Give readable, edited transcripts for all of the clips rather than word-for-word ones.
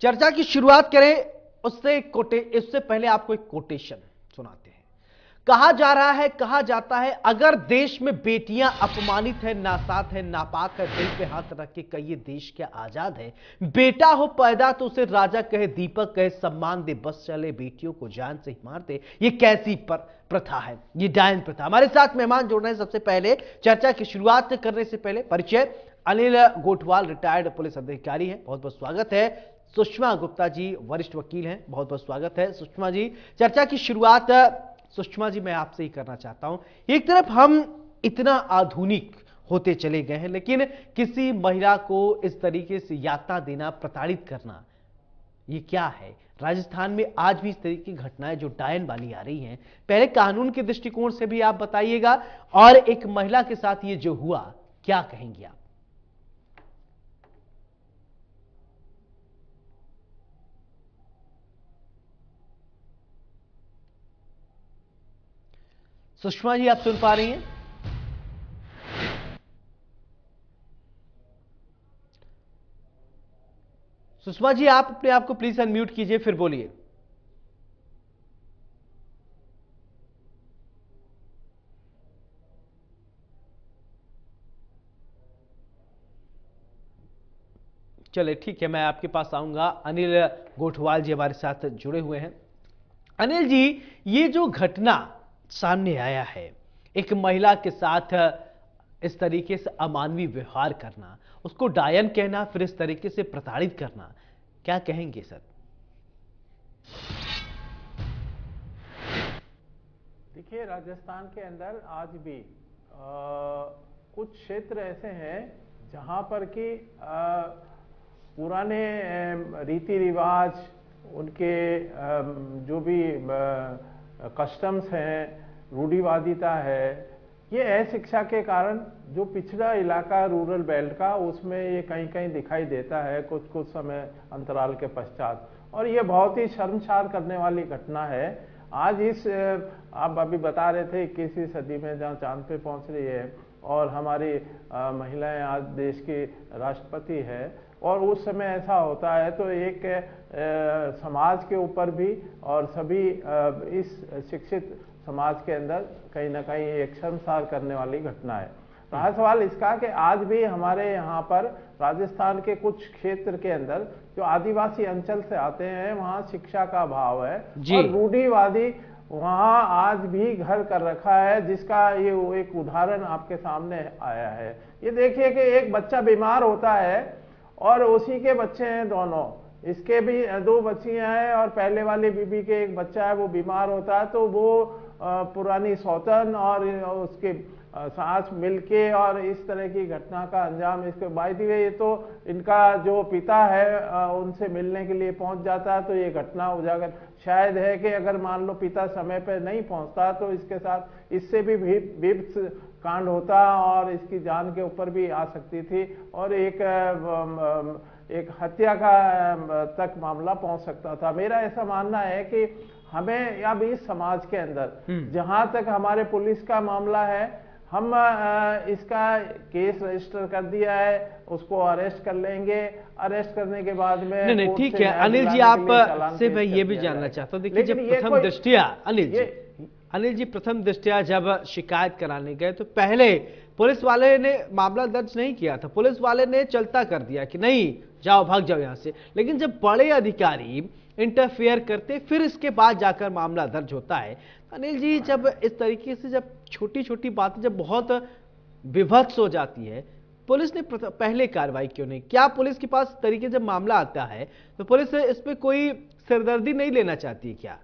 चर्चा की शुरुआत करें उससे पहले आपको एक कोटेशन सुनाते हैं। कहा जा रहा है, कहा जाता है, अगर देश में बेटियां अपमानित है, नासात है, नापाक है, दिल पे हाथ रख के कहिए देश क्या आजाद है। बेटा हो पैदा तो उसे राजा कहे, दीपक कहे, सम्मान दे, बस चले बेटियों को जान से ही मार दे। ये कैसी प्रथा है, ये डायन प्रथा। हमारे साथ मेहमान जुड़ रहे हैं। सबसे पहले चर्चा की शुरुआत करने से पहले परिचय, अनिल गोठवाल रिटायर्ड पुलिस अधिकारी हैं, बहुत बहुत स्वागत है। सुषमा गुप्ता जी वरिष्ठ वकील हैं, बहुत बहुत स्वागत है सुषमा जी। चर्चा की शुरुआत सुषमा जी मैं आपसे ही करना चाहता हूं। एक तरफ हम इतना आधुनिक होते चले गए हैं, लेकिन किसी महिला को इस तरीके से यातना देना, प्रताड़ित करना, ये क्या है? राजस्थान में आज भी इस तरह की घटनाएं जो डायन वाली आ रही हैं, पहले कानून के दृष्टिकोण से भी आप बताइएगा, और एक महिला के साथ ये जो हुआ, क्या कहेंगे आप? सुषमा जी आप सुन पा रही हैं? सुषमा जी आप अपने आप को प्लीज अनम्यूट कीजिए, फिर बोलिए। चले ठीक है, मैं आपके पास आऊंगा। अनिल गोठवाल जी हमारे साथ जुड़े हुए हैं। अनिल जी, ये जो घटना सामने आया है, एक महिला के साथ इस तरीके से अमानवीय व्यवहार करना, उसको डायन कहना, फिर इस तरीके से प्रताड़ित करना, क्या कहेंगे सर? देखिए, राजस्थान के अंदर आज भी कुछ क्षेत्र ऐसे हैं जहां पर कि पुराने रीति रिवाज, उनके जो भी कस्टम्स हैं, रूढ़िवादिता है, ये अशिक्षा के कारण जो पिछड़ा इलाका रूरल बेल्ट का, उसमें ये कहीं कहीं दिखाई देता है कुछ कुछ समय अंतराल के पश्चात। और ये बहुत ही शर्मसार करने वाली घटना है। आज इस आप अभी बता रहे थे 21वीं सदी में जहाँ चांद पे पहुंच रही है और हमारी महिलाएं आज देश की राष्ट्रपति है, और उस समय ऐसा होता है तो एक समाज के ऊपर भी और सभी इस शिक्षित समाज के अंदर कहीं ना कहीं एक शर्मसार करने वाली घटना है। रहा सवाल इसका कि आज भी हमारे यहाँ पर राजस्थान के कुछ क्षेत्र के अंदर जो आदिवासी अंचल से आते हैं, वहाँ शिक्षा का अभाव है और रूढ़िवादी वहाँ आज भी घर कर रखा है, जिसका ये एक उदाहरण आपके सामने आया है। ये देखिए कि एक बच्चा बीमार होता है और उसी के बच्चे हैं दोनों, इसके भी दो बच्चियां हैं और पहले वाली बीबी के एक बच्चा है, वो बीमार होता है तो वो पुरानी सौतन और उसके सास मिलके और इस तरह की घटना का अंजाम, इसके बाय द वे ये तो इनका जो पिता है उनसे मिलने के लिए पहुंच जाता है, तो ये घटना उजागर शायद है कि अगर मान लो पिता समय पर नहीं पहुंचता तो इसके साथ इससे भी विभत्स कांड होता और इसकी जान के ऊपर भी आ सकती थी और एक हत्या का तक मामला पहुंच सकता था। मेरा ऐसा मानना है कि हमें अब इस समाज के अंदर जहां तक हमारे पुलिस का मामला है, हम इसका केस रजिस्टर कर दिया है, उसको अरेस्ट कर लेंगे। अरेस्ट करने के बाद में नहीं ठीक है अनिल जी, आप से मैं ये भी जानना चाहता हूँ। देखिए, जब प्रथम दृष्टया अनिल जी प्रथम दृष्टया जब शिकायत कराने गए तो पहले पुलिस वाले ने मामला दर्ज नहीं किया था, पुलिस वाले ने चलता कर दिया कि नहीं जाओ, भाग जाओ यहां से। लेकिन जब बड़े अधिकारी इंटरफेयर करते, फिर इसके बाद जाकर मामला दर्ज होता है। अनिल जी, जब इस तरीके से जब छोटी छोटी बातें जब बहुत विभत्स हो जाती है, पुलिस ने पहले कार्रवाई क्यों नहीं? क्या पुलिस के पास तरीके जब मामला आता है तो पुलिस इस पे कोई सिरदर्दी नहीं लेना चाहती क्या?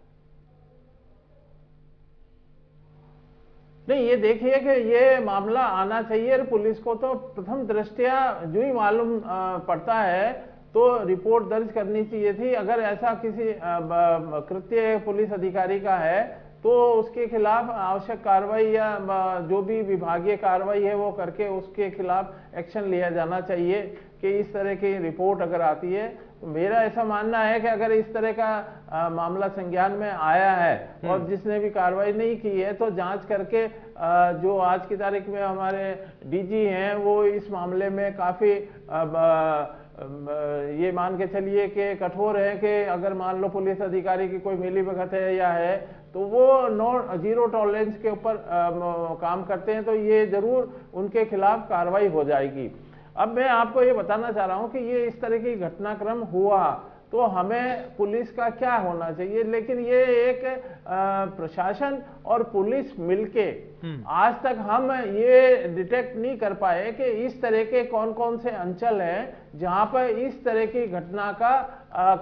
नहीं, ये देखिए कि ये मामला आना चाहिए, पुलिस को तो प्रथम दृष्टया जो ही मालूम पड़ता है तो रिपोर्ट दर्ज करनी चाहिए थी। अगर ऐसा किसी कृत्य पुलिस अधिकारी का है तो उसके खिलाफ आवश्यक कार्रवाई या जो भी विभागीय कार्रवाई है वो करके उसके खिलाफ एक्शन लिया जाना चाहिए। कि इस तरह की रिपोर्ट अगर आती है तो मेरा ऐसा मानना है कि अगर इस तरह का मामला संज्ञान में आया है और जिसने भी कार्रवाई नहीं की है तो जांच करके जो आज की तारीख में हमारे डीजी हैं वो इस मामले में काफी ये मान के चलिए कि कठोर है कि अगर मान लो पुलिस अधिकारी की कोई मिलीभगत है या है तो वो जीरो टॉलरेंस के ऊपर काम करते हैं, तो ये जरूर उनके खिलाफ कार्रवाई हो जाएगी। अब मैं आपको ये बताना चाह रहा हूं कि ये इस तरह की घटनाक्रम हुआ तो हमें पुलिस का क्या होना चाहिए, लेकिन ये एक प्रशासन और पुलिस मिलके आज तक हम ये डिटेक्ट नहीं कर पाए कि इस तरह के कौन कौन से अंचल हैं जहां पर इस तरह की घटना का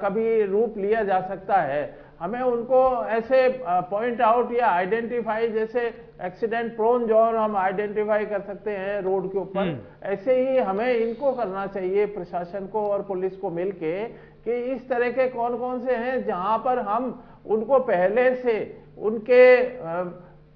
कभी रूप लिया जा सकता है। हमें उनको ऐसे पॉइंट आउट या आइडेंटिफाई, जैसे एक्सीडेंट प्रोन जोन हम आइडेंटिफाई कर सकते हैं रोड के ऊपर, ऐसे ही हमें इनको करना चाहिए प्रशासन को और पुलिस को मिलके कि इस तरह के कौन कौन से हैं जहां पर हम उनको पहले से उनके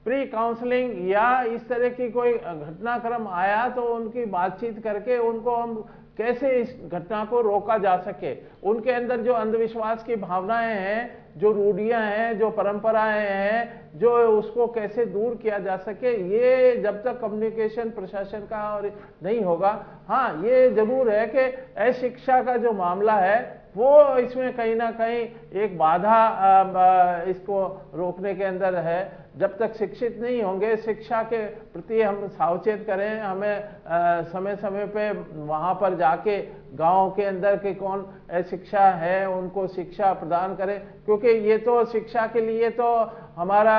प्री काउंसलिंग या इस तरह की कोई घटनाक्रम आया तो उनकी बातचीत करके उनको हम कैसे इस घटना को रोका जा सके। उनके अंदर जो अंधविश्वास की भावनाएं हैं, जो रूढ़ियां हैं, जो परंपराएं हैं, जो उसको कैसे दूर किया जा सके, ये जब तक कम्युनिकेशन प्रशासन का और नहीं होगा। हाँ, ये जरूर है कि अशिक्षा का जो मामला है वो इसमें कहीं ना कहीं एक बाधा इसको रोकने के अंदर है। जब तक शिक्षित नहीं होंगे, शिक्षा के प्रति हम सावचेत करें, हमें समय समय पे वहां पर जाके गांव के अंदर के कौन शिक्षा है उनको शिक्षा प्रदान करें, क्योंकि ये तो शिक्षा के लिए तो हमारा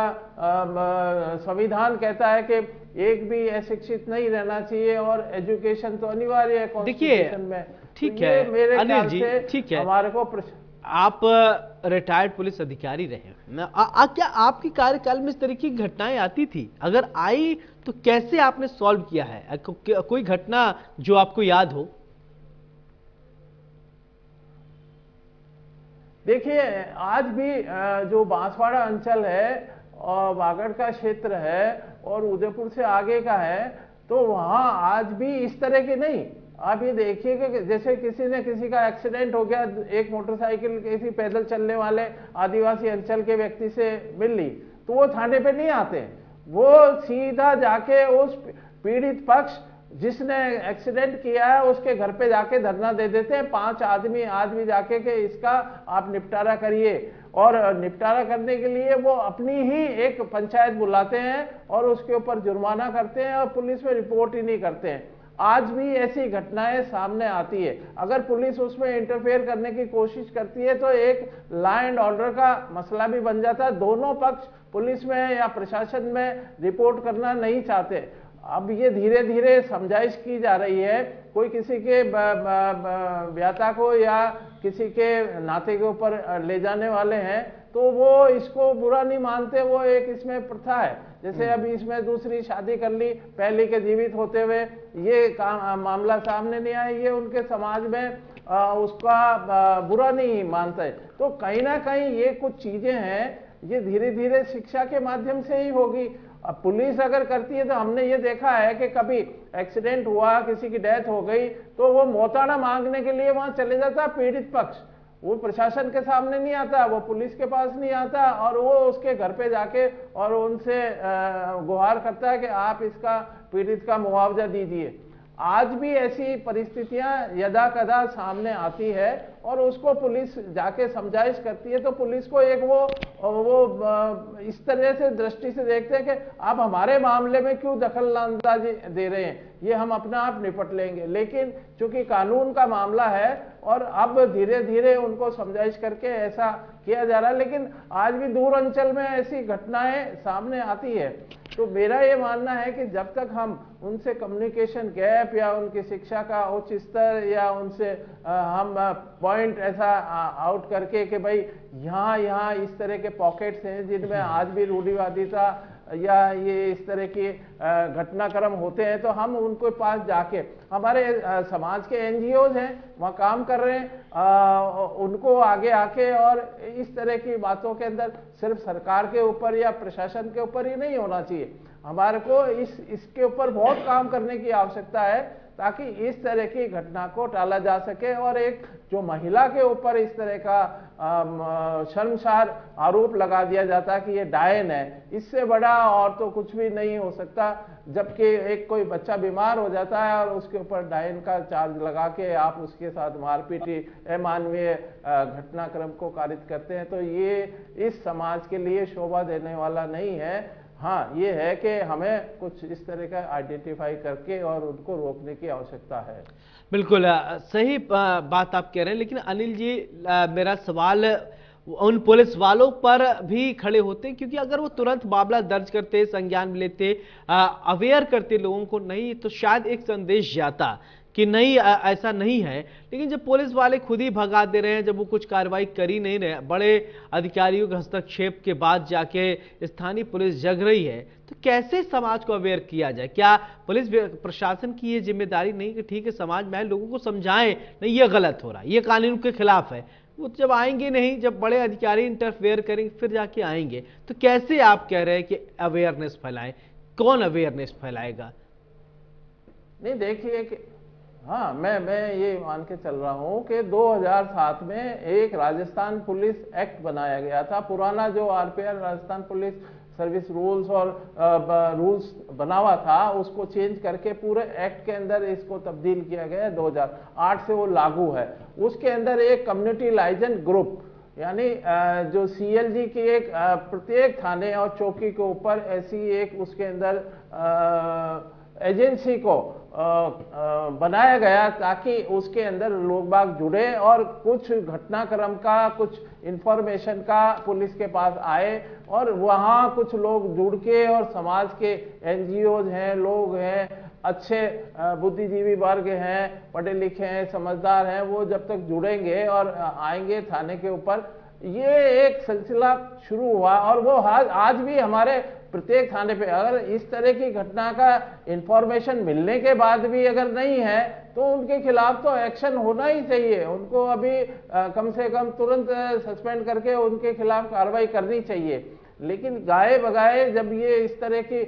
संविधान कहता है कि एक भी अशिक्षित नहीं रहना चाहिए और एजुकेशन तो अनिवार्य है कॉन्स्टिट्यूशन में। ठीक है मेरे अनिल जी, ठीक है, हमारे को आप रिटायर्ड पुलिस अधिकारी रहे, क्या आपकी कार्यकाल में इस तरह की घटनाएं आती थी? अगर आई तो कैसे आपने सॉल्व किया है? कोई घटना जो आपको याद हो? देखिए, आज भी जो बांसवाड़ा अंचल है और वागड़ का क्षेत्र है और उदयपुर से आगे का है, तो वहां आज भी इस तरह के नहीं। आप ये देखिए कि जैसे किसी का एक्सीडेंट हो गया, एक मोटरसाइकिल किसी पैदल चलने वाले आदिवासी अंचल के व्यक्ति से मिल ली, तो वो थाने पे नहीं आते, वो सीधा जाके उस पीड़ित पक्ष जिसने एक्सीडेंट किया है उसके घर पे जाके धरना दे देते हैं। 5 आदमी आज भी जाके कि इसका आप निपटारा करिए, और निपटारा करने के लिए वो अपनी ही एक पंचायत बुलाते हैं और उसके ऊपर जुर्माना करते हैं और पुलिस में रिपोर्ट ही नहीं करते हैं। आज भी ऐसी घटनाएं सामने आती है। अगर पुलिस उसमें इंटरफेयर करने की कोशिश करती है तो एक लॉ एंड ऑर्डर का मसला भी बन जाता है। दोनों पक्ष पुलिस में या प्रशासन में रिपोर्ट करना नहीं चाहते। अब ये धीरे धीरे समझाइश की जा रही है। कोई किसी के व्याता को या किसी के नाते के ऊपर ले जाने वाले हैं तो वो इसको बुरा नहीं मानते, वो एक इसमें प्रथा है। जैसे अभी इसमें दूसरी शादी कर ली पहले के जीवित होते हुए, ये मामला सामने नहीं आया, ये उनके समाज में उसका बुरा नहीं मानते। तो कहीं ना कहीं ये कुछ चीजें हैं, ये धीरे धीरे शिक्षा के माध्यम से ही होगी। अब पुलिस अगर करती है तो हमने ये देखा है कि कभी एक्सीडेंट हुआ, किसी की डेथ हो गई, तो वो मौताना मांगने के लिए वहां चले जाता पीड़ित पक्ष, वो प्रशासन के सामने नहीं आता, वो पुलिस के पास नहीं आता, और वो उसके घर पे जाके और उनसे गुहार करता है कि आप इसका पीड़ित का मुआवजा दीजिए। आज भी ऐसी परिस्थितियां यदा कदा सामने आती है और उसको पुलिस जाके समझाइश करती है, तो पुलिस को एक वो इस तरह से दृष्टि से देखते हैं कि आप हमारे मामले में क्यों दखलंदाजी दे रहे हैं, ये हम अपना आप निपट लेंगे। लेकिन चूंकि कानून का मामला है और अब धीरे धीरे उनको समझाइश करके ऐसा किया जा रहा है, लेकिन आज भी दूर अंचल में ऐसी घटनाएं सामने आती है। तो मेरा ये मानना है कि जब तक हम उनसे कम्युनिकेशन गैप या उनकी शिक्षा का उच्च स्तर या उनसे हम पॉइंट ऐसा आउट करके कि भाई यहाँ इस तरह के पॉकेट्स हैं जिनमें आज भी रूढ़िवादिता या ये इस तरह की घटनाक्रम होते हैं, तो हम उनके पास जाके, हमारे समाज के एनजीओज हैं वहाँ काम कर रहे हैं, उनको आगे आके और इस तरह की बातों के अंदर सिर्फ सरकार के ऊपर या प्रशासन के ऊपर ही नहीं होना चाहिए, हमारे को इसके ऊपर बहुत काम करने की आवश्यकता है ताकि इस तरह की घटना को टाला जा सके और एक जो महिला के ऊपर इस तरह का शर्मसार आरोप लगा दिया जाता है कि ये डायन है, इससे बड़ा और तो कुछ भी नहीं हो सकता। जबकि एक कोई बच्चा बीमार हो जाता है और उसके ऊपर डायन का चार्ज लगा के आप उसके साथ मारपीट अमानवीय घटनाक्रम को कारित करते हैं, तो ये इस समाज के लिए शोभा देने वाला नहीं है। हाँ, ये है कि हमें कुछ इस तरह का आइडेंटिफाई करके और उनको रोकने की आवश्यकता है। बिल्कुल सही बात आप कह रहे हैं, लेकिन अनिल जी मेरा सवाल उन पुलिस वालों पर भी खड़े होते हैं, क्योंकि अगर वो तुरंत मामला दर्ज करते, संज्ञान में लेते, अवेयर करते लोगों को, नहीं तो शायद एक संदेश जाता कि नहीं ऐसा नहीं है। लेकिन जब पुलिस वाले खुद ही भगा दे रहे हैं, जब वो कुछ कार्रवाई कर ही नहीं रहे, बड़े अधिकारियों के हस्तक्षेप के बाद जाके स्थानीय पुलिस जग रही है, तो कैसे समाज को अवेयर किया जाए? क्या पुलिस प्रशासन की ये जिम्मेदारी नहीं कि ठीक है समाज में लोगों को समझाएं नहीं ये गलत हो रहा है, ये कानून के खिलाफ है? वो जब आएंगे नहीं, जब बड़े अधिकारी इंटरफेयर करेंगे फिर जाके आएंगे, तो कैसे आप कह रहे हैं कि अवेयरनेस फैलाएं? कौन अवेयरनेस फैलाएगा? नहीं, देखिए कि हाँ, मैं ये मान के चल रहा हूँ कि 2007 में एक राजस्थान पुलिस एक्ट बनाया गया था। पुराना जो RPR Rajasthan police service rules और रूल्स बना हुआ था, उसको चेंज करके पूरे एक्ट के अंदर इसको तब्दील किया गया है। 2008 से वो लागू है। उसके अंदर एक कम्युनिटी लाइजेंस ग्रुप, यानी जो सीएलजी की एक प्रत्येक थाने और चौकी के ऊपर ऐसी एक उसके अंदर एजेंसी को बनाया गया ताकि उसके अंदर लोग बाग जुड़े और कुछ घटनाक्रम का, कुछ इंफॉर्मेशन का पुलिस के पास आए और वहाँ कुछ लोग जुड़ के और समाज के एनजीओज हैं, लोग हैं, अच्छे बुद्धिजीवी वर्ग हैं, पढ़े लिखे हैं, समझदार हैं, वो जब तक जुड़ेंगे और आएंगे थाने के ऊपर, ये एक सिलसिला शुरू हुआ। और वो आज भी हमारे प्रत्येक थाने पे अगर इस तरह की घटना का इंफॉर्मेशन मिलने के बाद भी अगर नहीं है तो उनके खिलाफ तो एक्शन होना ही चाहिए। उनको अभी कम से कम तुरंत सस्पेंड करके उनके खिलाफ कार्रवाई करनी चाहिए। लेकिन गाए बगाए जब ये इस तरह की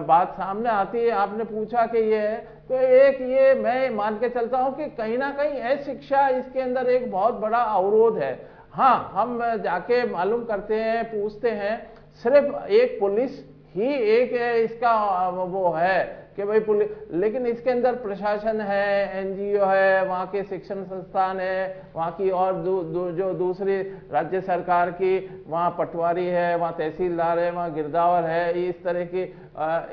बात सामने आती है, आपने पूछा कि ये है, तो एक ये मैं मान के चलता हूं कि कहीं ना कहीं अशिक्षा इसके अंदर एक बहुत बड़ा अवरोध है। हाँ, हम जाके मालूम करते हैं, पूछते हैं, सिर्फ एक पुलिस ही एक इसका वो है कि भाई पुलिस, लेकिन इसके अंदर प्रशासन है, एनजीओ है, वहाँ के शिक्षण संस्थान है, वहाँ की और जो दूसरी राज्य सरकार की, वहाँ पटवारी है, वहाँ तहसीलदार है, वहाँ गिरदावर है, इस तरह की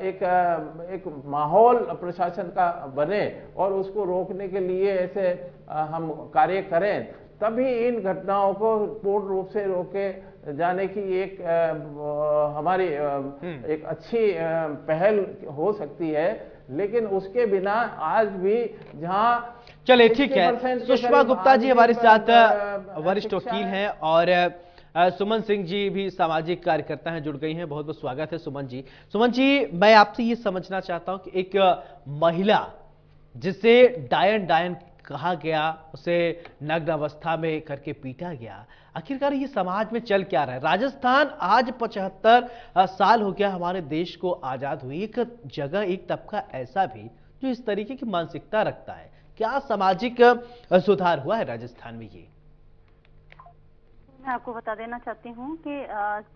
एक माहौल प्रशासन का बने और उसको रोकने के लिए ऐसे हम कार्य करें, तभी इन घटनाओं को पूर्ण रूप से रोके जाने की एक हमारी एक अच्छी पहल हो सकती है। लेकिन उसके बिना आज भी जहां चले ठीक है, सुषमा गुप्ता जी हमारे साथ वरिष्ठ वकील हैं और सुमन सिंह जी भी सामाजिक कार्यकर्ता हैं, जुड़ गई हैं। बहुत बहुत स्वागत है सुमन जी। सुमन जी, मैं आपसे ये समझना चाहता हूं कि एक महिला जिसे डायन कहा गया, उसे नग्न अवस्था में करके पीटा गया, आखिरकार ये समाज में चल क्या रहा है? राजस्थान आज 75 साल हो गया हमारे देश को आजाद हुई, एक जगह एक तबका ऐसा भी जो इस तरीके की मानसिकता रखता है। क्या सामाजिक सुधार हुआ है राजस्थान में? ये मैं आपको बता देना चाहती हूँ कि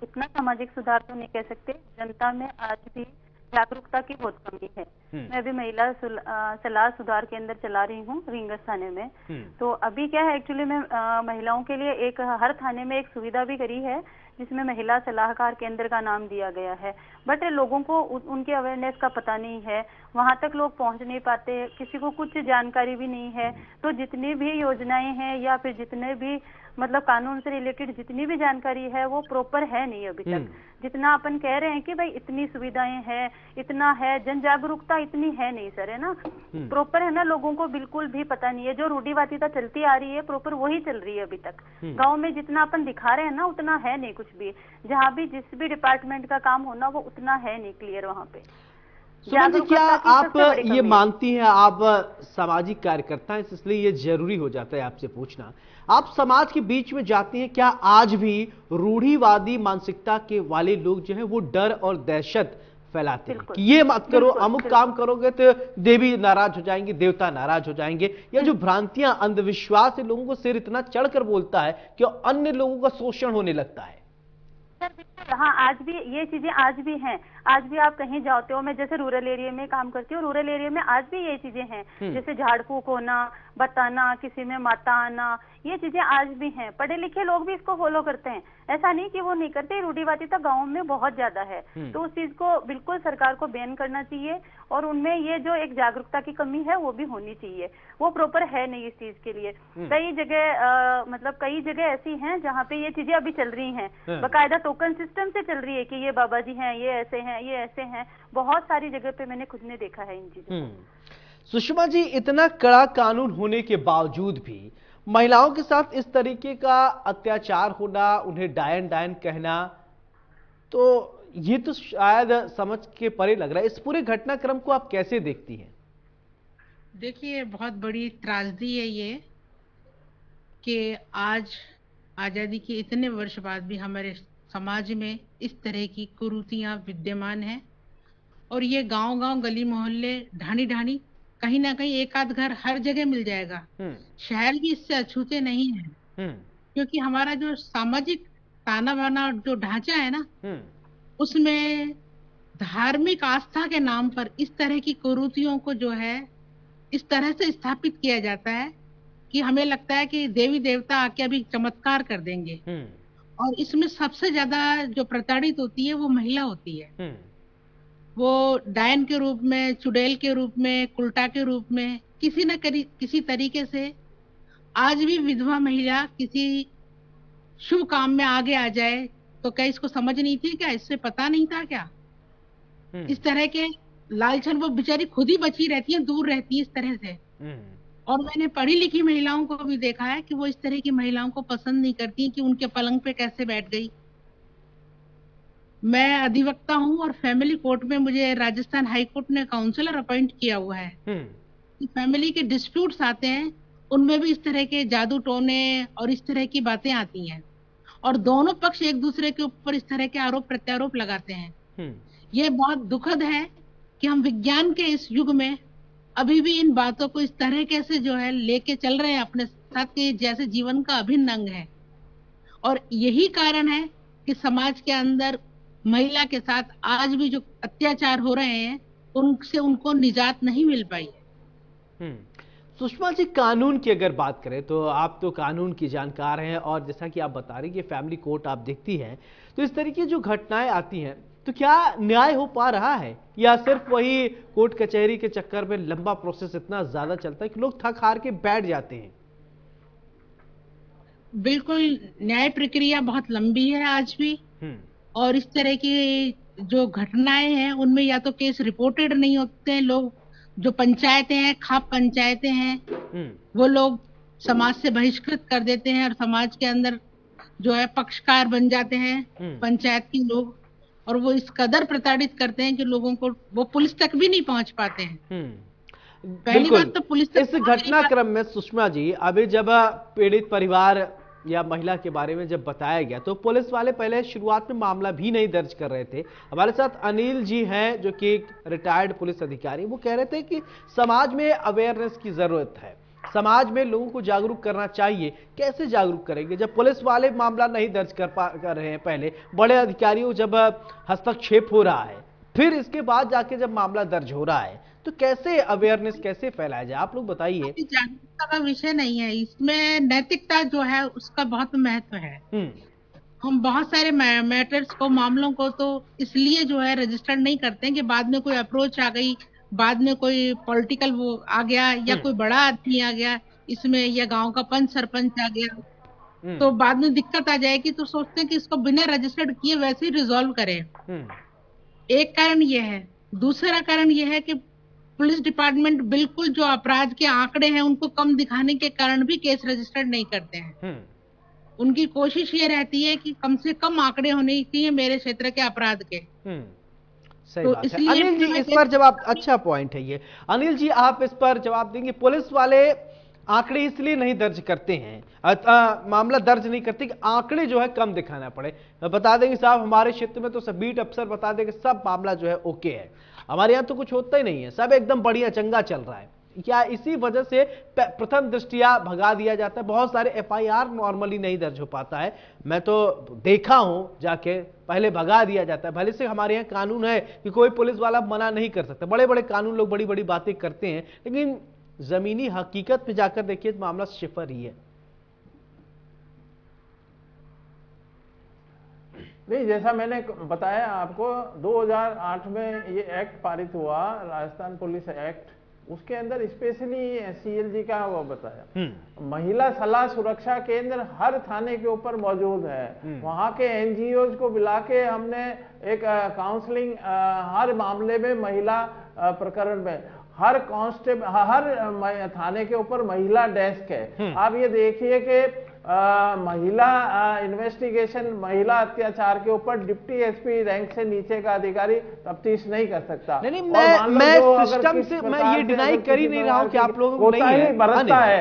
इतना सामाजिक सुधार तो नहीं कह सकते, जनता में आज भी जागरूकता की बहुत कमी है। मैं अभी महिला सलाह सुधार केंद्र चला रही हूँ रींगस थाने में। तो अभी क्या है, एक्चुअली मैं महिलाओं के लिए एक हर थाने में एक सुविधा भी करी है जिसमें महिला सलाहकार केंद्र का नाम दिया गया है। बट लोगों को उनके अवेयरनेस का पता नहीं है, वहां तक लोग पहुंच नहीं पाते, किसी को कुछ जानकारी भी नहीं है। तो जितनी भी योजनाएं हैं या फिर जितने भी मतलब कानून से रिलेटेड जितनी भी जानकारी है वो प्रॉपर है नहीं अभी तक। जितना अपन कह रहे हैं कि भाई इतनी सुविधाएं हैं, इतना है, जन जागरूकता इतनी है नहीं सर, है ना, प्रॉपर है ना, लोगों को बिल्कुल भी पता नहीं है। जो रूढ़िवादिता चलती आ रही है प्रॉपर वही चल रही है अभी तक। गाँव में जितना अपन दिखा रहे हैं ना उतना है नहीं कुछ भी। जहाँ भी जिस भी डिपार्टमेंट का काम होना वो उतना है नहीं क्लियर वहाँ पे। सुमन जी, क्या आप ये मानती हैं, आप सामाजिक कार्यकर्ता हैं इसलिए ये जरूरी हो जाता है आपसे पूछना, आप समाज के बीच में जाते हैं, क्या आज भी रूढ़िवादी मानसिकता के वाले लोग जो है वो डर और दहशत फैलाते हैं बिल्कुल। कि ये मत करो, बिल्कुल, अमुक बिल्कुल। काम करोगे तो देवी नाराज हो जाएंगे, देवता नाराज हो जाएंगे, या जो भ्रांतियां, अंधविश्वास है, लोगों को सिर इतना चढ़कर बोलता है कि अन्य लोगों का शोषण होने लगता है। सर बिल्कुल, हाँ, आज भी ये चीजें आज भी हैं। आज भी आप कहीं जाते हो, मैं जैसे रूरल एरिया में काम करती हूँ, रूरल एरिया में आज भी ये चीजें हैं, जैसे झाड़ फूक होना, बताना, किसी में माता आना, ये चीजें आज भी हैं। पढ़े लिखे लोग भी इसको फॉलो करते हैं, ऐसा नहीं कि वो नहीं करते। रूढ़िवादिता गाँव में बहुत ज्यादा है, तो उस चीज को बिल्कुल सरकार को बैन करना चाहिए, और उनमें ये जो एक जागरूकता की कमी है वो भी होनी चाहिए। वो प्रॉपर है नहीं इस चीज के लिए। कई जगह मतलब कई जगह ऐसी हैं जहाँ पे ये चीजें अभी चल रही हैं, बकायदा टोकन सिस्टम से चल रही है कि ये बाबा जी हैं, ये ऐसे हैं, ये ऐसे हैं। बहुत सारी जगह पे मैंने खुद ने देखा है इन चीजों को। सुषमा जी, इतना कड़ा कानून होने के बावजूद भी महिलाओं के साथ इस तरीके का अत्याचार होना, उन्हें डायन डायन कहना, तो ये तो शायद समझ के परे लग रहा है। इस पूरे घटनाक्रम को आप कैसे देखती हैं? देखिए, बहुत बड़ी त्रासदी है ये कि आज आज़ादी के इतने वर्ष बाद भी हमारे समाज में इस तरह की कुरीतियां विद्यमान हैं, और ये गांव-गांव, गली मोहल्ले, ढाणी ढाणी, कहीं ना कहीं एक आध घर हर जगह मिल जाएगा। शहर भी इससे अछूते नहीं है, क्योंकि हमारा जो सामाजिक ताना बाना जो ढांचा है ना, उसमें धार्मिक आस्था के नाम पर इस तरह की कुरीतियों को जो है इस तरह से स्थापित किया जाता है कि हमें लगता है कि देवी देवता आके अभी चमत्कार कर देंगे। और इसमें सबसे ज्यादा जो प्रताड़ित होती है वो महिला होती है। वो डायन के रूप में, चुड़ैल के रूप में, उल्टा के रूप में, किसी न किसी तरीके से आज भी विधवा महिला किसी शुभ काम में आगे आ जाए तो क्या इसको समझ नहीं थी क्या? इससे पता नहीं था क्या? इस तरह के लालचन वो बेचारी खुद ही बची रहती है, दूर रहती है इस तरह से। और मैंने पढ़ी लिखी महिलाओं को भी देखा है कि वो इस तरह की महिलाओं को पसंद नहीं करती कि उनके पलंग पे कैसे बैठ गई। मैं अधिवक्ता हूँ और फैमिली कोर्ट में मुझे राजस्थान हाई कोर्ट ने काउंसलर अपॉइंट किया हुआ है। कि फैमिली के डिस्प्यूट्स आते हैं, उनमें भी इस तरह के जादू टोने और इस तरह की बातें आती हैं, और दोनों पक्ष एक दूसरे के ऊपर इस तरह के आरोप प्रत्यारोप लगाते हैं। ये बहुत दुखद है कि हम विज्ञान के इस युग में अभी भी इन बातों को इस तरह कैसे जो है लेके चल रहे हैं अपने साथ, के जैसे जीवन का अभिन्न अंग है। और यही कारण है कि समाज के अंदर महिला के साथ आज भी जो अत्याचार हो रहे हैं उनसे उनको निजात नहीं मिल पाई है। सुषमा जी, कानून की अगर बात करें तो आप तो कानून की जानकार हैं, और जैसा कि आप बता रही हैं फैमिली कोर्ट आप देखती हैं, तो इस तरीके जो घटनाएं आती हैं तो क्या न्याय हो पा रहा है, या सिर्फ वही कोर्ट कचहरी के चक्कर में लंबा प्रोसेस इतना ज्यादा चलता है कि लोग थक हार के बैठ जाते हैं? बिल्कुल, न्याय प्रक्रिया बहुत लंबी है आज भी, और इस तरह की जो घटनाएं हैं उनमें या तो केस रिपोर्टेड नहीं होते हैं। लोग जो पंचायतें हैं, खाप पंचायतें हैं, वो लोग समाज से बहिष्कृत कर देते हैं और समाज के अंदर जो है पक्षकार बन जाते हैं पंचायत के लोग, और वो इस कदर प्रताड़ित करते हैं कि लोगों को वो पुलिस तक भी नहीं पहुंच पाते हैं। पहली बात तो पुलिस इस घटनाक्रम में सुषमा जी, अभी जब पीड़ित परिवार या महिला के बारे में जब बताया गया तो पुलिस वाले पहले शुरुआत में मामला भी नहीं दर्ज कर रहे थे। हमारे साथ अनिल जी हैं जो कि एक रिटायर्ड पुलिस अधिकारी, वो कह रहे थे कि समाज में अवेयरनेस की जरूरत है, समाज में लोगों को जागरूक करना चाहिए। कैसे जागरूक करेंगे जब पुलिस वाले मामला नहीं दर्ज कर रहे हैं, पहले बड़े अधिकारियों जब हस्तक्षेप हो रहा है, फिर इसके बाद जाके जब मामला दर्ज हो रहा है, तो कैसे अवेयरनेस कैसे फैलाया जाए? आप लोग बताइए। जागरूकता का विषय नहीं है, इसमें नैतिकता जो है उसका बहुत महत्व है। हम बहुत सारे मैटर्स को, मामलों को तो इसलिए जो है रजिस्टर्ड नहीं करते हैं कि बाद में कोई अप्रोच आ गई, बाद में कोई पॉलिटिकल वो आ गया या कोई बड़ा आदमी आ गया इसमें, या गांव का पंच सरपंच आ गया, तो बाद में दिक्कत आ जाएगी, तो सोचते हैं कि इसको बिना रजिस्टर्ड किए वैसे ही रिजॉल्व करें। एक कारण ये है। दूसरा कारण ये है कि पुलिस डिपार्टमेंट बिल्कुल जो अपराध के आंकड़े हैं उनको कम दिखाने के कारण भी केस रजिस्टर्ड नहीं करते हैं। उनकी कोशिश ये रहती है कि कम से कम आंकड़े होने चाहिए मेरे क्षेत्र के अपराध के। सही बात है। अनिल जी, इस पर जवाब, अच्छा पॉइंट है ये। अनिल जी, आप इस पर जवाब देंगे। पुलिस वाले आंकड़े इसलिए नहीं दर्ज करते हैं, मामला दर्ज नहीं करते कि आंकड़े जो है कम दिखाना पड़े। बता देंगे साहब हमारे क्षेत्र में तो सब बीट अफसर बता देंगे सब मामला जो है ओके है, हमारे यहाँ तो कुछ होता ही नहीं है, सब एकदम बढ़िया चंगा चल रहा है। क्या इसी वजह से प्रथम दृष्टिया भगा दिया जाता है? बहुत सारे एफआईआर नॉर्मली नहीं दर्ज हो पाता है, मैं तो देखा हूं जाके, पहले भगा दिया जाता है। भले से हमारे यहाँ कानून है कि कोई पुलिस वाला मना नहीं कर सकता, बड़े बड़े कानून लोग बड़ी बड़ी बातें करते हैं, लेकिन जमीनी हकीकत पे जाकर देखिए मामला सिफर ही है। नहीं, जैसा मैंने बताया आपको 2008 में ये एक्ट पारित हुआ, राजस्थान पुलिस एक्ट, उसके अंदर स्पेशली सीएलजी का वो बताया, महिला सलाह सुरक्षा केंद्र हर थाने के ऊपर मौजूद है। वहां के एनजीओज को बुला के हमने एक काउंसलिंग हर मामले में, महिला प्रकरण में हर कांस्टेबल, हर थाने के ऊपर महिला डेस्क है। आप ये देखिए कि महिला इन्वेस्टिगेशन, महिला अत्याचार के ऊपर डिप्टी एसपी रैंक से नीचे का अधिकारी तफ्तीश नहीं कर सकता। नहीं, मैं सिस्टम से मैं ये डिनाई कर ही नहीं रहा हूं कि आप लोगों को नहीं है।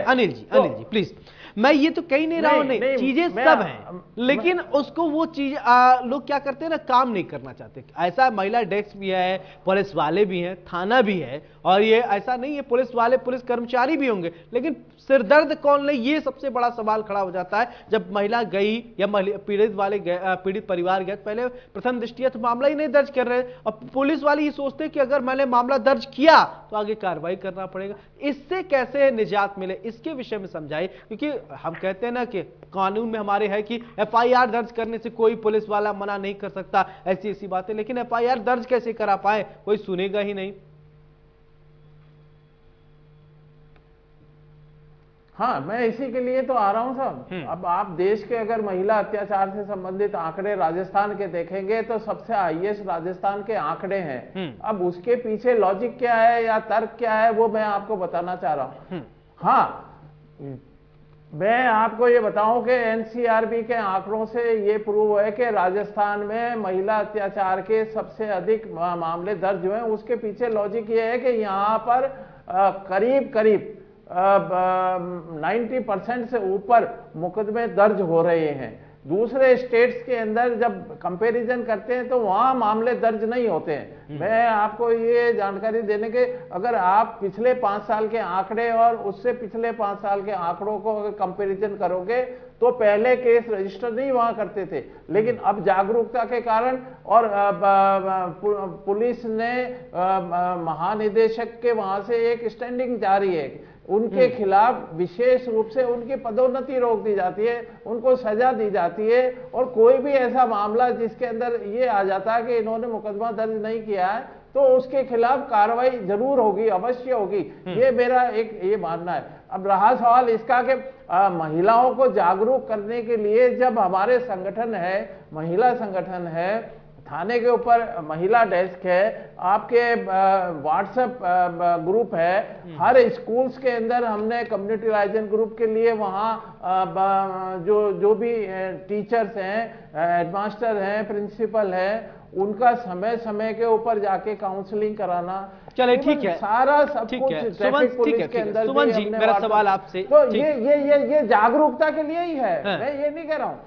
अनिल जी प्लीज, मैं ये तो कही नहीं रहा हूं, नहीं चीजें सब हैं, लेकिन उसको वो चीज लोग क्या करते हैं ना, काम नहीं करना चाहते। ऐसा महिला डेस्क भी है, पुलिस वाले भी हैं, थाना भी है, और ये ऐसा नहीं है पुलिस वाले पुलिस कर्मचारी भी होंगे, लेकिन सिरदर्द कौन ले, ये सबसे बड़ा सवाल खड़ा हो जाता है। जब महिला गई या पीड़ित वाले पीड़ित परिवार गए, पहले प्रथम दृष्टिया तो मामला ही नहीं दर्ज कर रहे, और पुलिस वाले ये सोचते कि अगर मैंने मामला दर्ज किया तो आगे कार्रवाई करना पड़ेगा। इससे कैसे निजात मिले, इसके विषय में समझाइए, क्योंकि हम कहते हैं ना कि कानून में हमारे है कि एफआईआर दर्ज करने से कोई पुलिस वाला मना नहीं कर सकता, ऐसी ऐसी बातें, लेकिन एफआईआर दर्ज कैसे करा पाए, कोई सुनेगा ही नहीं। हाँ, मैं इसी के लिए तो आ रहा हूं साहब। अब आप देश के अगर महिला अत्याचार से संबंधित आंकड़े राजस्थान के देखेंगे तो सबसे हाईएस्ट राजस्थान के आंकड़े हैं। अब उसके पीछे लॉजिक क्या है या तर्क क्या है वो मैं आपको बताना चाह रहा हूं। हाँ, मैं आपको ये बताऊं कि एनसीआरबी के आंकड़ों से ये प्रूव है कि राजस्थान में महिला अत्याचार के सबसे अधिक मामले दर्ज हुए हैं। उसके पीछे लॉजिक ये है कि यहाँ पर करीब 90% से ऊपर मुकदमे दर्ज हो रहे हैं। दूसरे स्टेट्स के अंदर जब कंपैरिजन करते हैं तो वहां मामले दर्ज नहीं होते हैं। मैं आपको ये जानकारी देने के, अगर आप पिछले 5 साल के आंकड़े और उससे पिछले 5 साल के आंकड़ों को अगर कंपैरिजन करोगे तो पहले केस रजिस्टर नहीं वहां करते थे, लेकिन अब जागरूकता के कारण और पुलिस ने महानिदेशक के वहां से एक स्टैंडिंग जारी है, उनके खिलाफ विशेष रूप से उनकी पदोन्नति रोक दी जाती है, उनको सजा दी जाती है, और कोई भी ऐसा मामला जिसके अंदर ये आ जाता है कि इन्होंने मुकदमा दर्ज नहीं किया है तो उसके खिलाफ कार्रवाई जरूर होगी, अवश्य होगी। ये मेरा एक ये मानना है। अब रहा सवाल इसका कि महिलाओं को जागरूक करने के लिए जब हमारे संगठन है, महिला संगठन है, थाने के ऊपर महिला डेस्क है, आपके व्हाट्सएप ग्रुप है, हर स्कूल्स के अंदर हमने कम्युनिटी लाइजन ग्रुप के लिए वहाँ जो भी टीचर्स हैं, हेडमास्टर हैं, प्रिंसिपल हैं, उनका समय समय के ऊपर जाके काउंसलिंग कराना। चले ठीक है, सारा सब ठीक कुछ है ट्रैफिक पुलिस के अंदर। सुमन जी, मेरा सवाल आपसे, तो ये जागरूकता के लिए ही है, मैं ये नहीं कह रहा हूँ।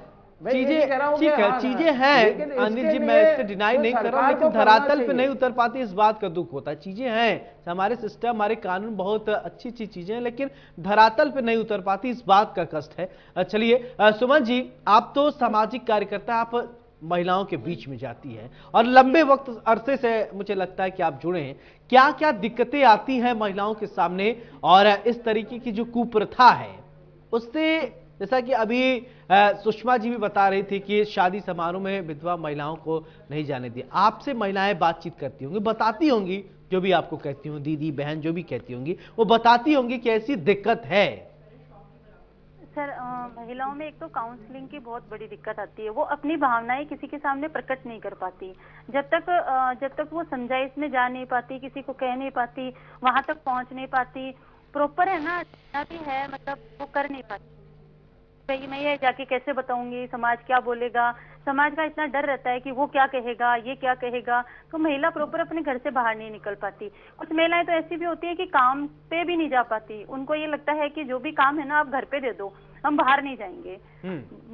चीजें ठीक है, चीजें हैं अनिल जी, मैं इससे डिनाई नहीं कर रहा हूं, लेकिन धरातल पे नहीं उतर पाती, इस बात का दुख होता है। चीजें हैं, हमारे सिस्टम, हमारे कानून बहुत अच्छी अच्छी चीजें हैं, लेकिन धरातल पे नहीं उतर पाती, इस बात का कष्ट है। चलिए सुमन जी, आप तो सामाजिक कार्यकर्ता, आप महिलाओं के बीच में जाती है और लंबे वक्त अरसे से मुझे लगता है कि आप जुड़े हैं, क्या क्या दिक्कतें आती हैं महिलाओं के सामने, और इस तरीके की जो कुप्रथा है उससे, जैसा कि अभी सुषमा जी भी बता रही थी कि शादी समारोह में विधवा महिलाओं को नहीं जाने दिया, आपसे महिलाएं बातचीत करती होंगी, बताती होंगी, जो भी आपको कहती होंगी, दीदी बहन जो भी कहती होंगी, वो बताती होंगी कि ऐसी दिक्कत है। सर, महिलाओं में एक तो काउंसलिंग की बहुत बड़ी दिक्कत आती है, वो अपनी भावनाएं किसी के सामने प्रकट नहीं कर पाती, जब तक वो समझाइश में जा नहीं पाती, किसी को कह नहीं पाती, वहां तक पहुंच नहीं पाती, प्रॉपर है ना, जितना भी है मतलब वो कर नहीं पाती। मैं ये जाके कैसे बताऊंगी, समाज क्या बोलेगा, समाज का इतना डर रहता है कि वो क्या कहेगा, ये क्या कहेगा, तो महिला प्रॉपर अपने घर से बाहर नहीं निकल पाती। कुछ महिलाएं तो ऐसी भी होती है कि काम पे भी नहीं जा पाती, उनको ये लगता है कि जो भी काम है ना आप घर पे दे दो, हम बाहर नहीं जाएंगे।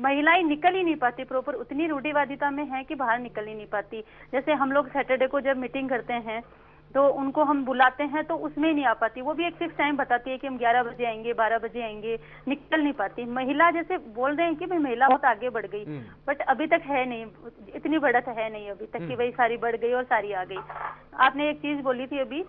महिलाएं निकल ही नहीं पाती प्रॉपर, उतनी रूढ़िवादिता में है कि बाहर निकल ही नहीं पाती। जैसे हम लोग सैटरडे को जब मीटिंग करते हैं तो उनको हम बुलाते हैं तो उसमें नहीं आ पाती, वो भी एक फिक्स टाइम बताती है कि हम 11 बजे आएंगे, 12 बजे आएंगे, निकल नहीं पाती। महिला जैसे बोल रहे हैं कि भाई महिला बहुत आगे बढ़ गई, बट अभी तक है नहीं, इतनी बढ़त है नहीं अभी तक कि भाई सारी बढ़ गई और सारी आ गई। आपने एक चीज बोली थी अभी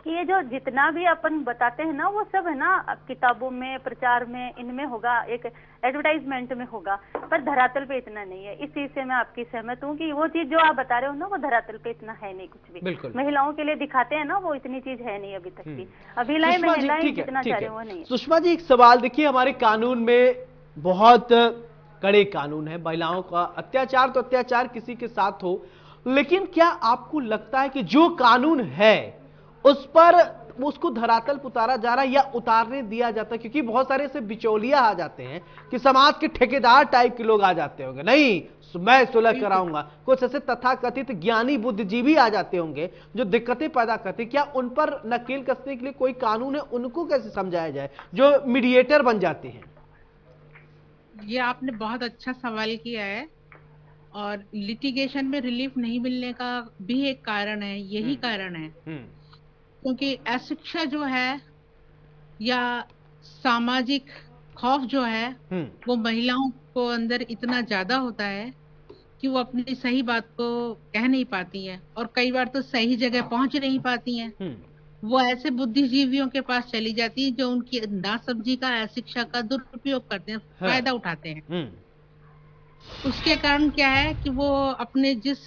कि ये जो जितना भी अपन बताते हैं ना वो सब है ना किताबों में, प्रचार में, इनमें होगा, एक एडवर्टाइजमेंट में होगा, पर धरातल पे इतना नहीं है। इस चीज से मैं आपकी सहमत हूँ कि वो चीज जो आप बता रहे हो ना वो धरातल पे इतना है नहीं, कुछ भी महिलाओं के लिए दिखाते हैं ना वो इतनी चीज है नहीं अभी तक भी। अभिलाएं महिलाएं जितना चाह रहे हो वो नहीं है। सुषमा जी एक सवाल, देखिए हमारे कानून में बहुत कड़े कानून है, महिलाओं का अत्याचार तो अत्याचार किसी के साथ हो, लेकिन क्या आपको लगता है कि जो कानून है उस पर उसको धरातल पर उतारा जा रहा है या उतारने दिया जाता है? क्योंकि बहुत सारे ऐसे बिचौलिया आ जाते हैं कि समाज के ठेकेदार टाइप के लोग आ जाते होंगे, नहीं मैं सुलह कराऊंगा, कुछ ऐसे तथाकथित ज्ञानी बुद्धिजीवी आ जाते होंगे जो दिक्कतें पैदा करते, क्या उन पर नकेल कसने के लिए कोई कानून है? उनको कैसे समझाया जाए जो मीडिएटर बन जाते हैं? ये आपने बहुत अच्छा सवाल किया है, और लिटिगेशन में रिलीफ नहीं मिलने का भी एक कारण है, यही कारण है क्योंकि अशिक्षा जो है या सामाजिक खौफ जो है वो महिलाओं को अंदर इतना ज्यादा होता है कि वो अपनी सही बात को कह नहीं पाती हैं, और कई बार तो सही जगह पहुंच नहीं पाती हैं। वो ऐसे बुद्धिजीवियों के पास चली जाती है जो उनकी नासमझी का, अशिक्षा का दुरुपयोग करते हैं, फायदा उठाते हैं। उसके कारण क्या है कि वो अपने जिस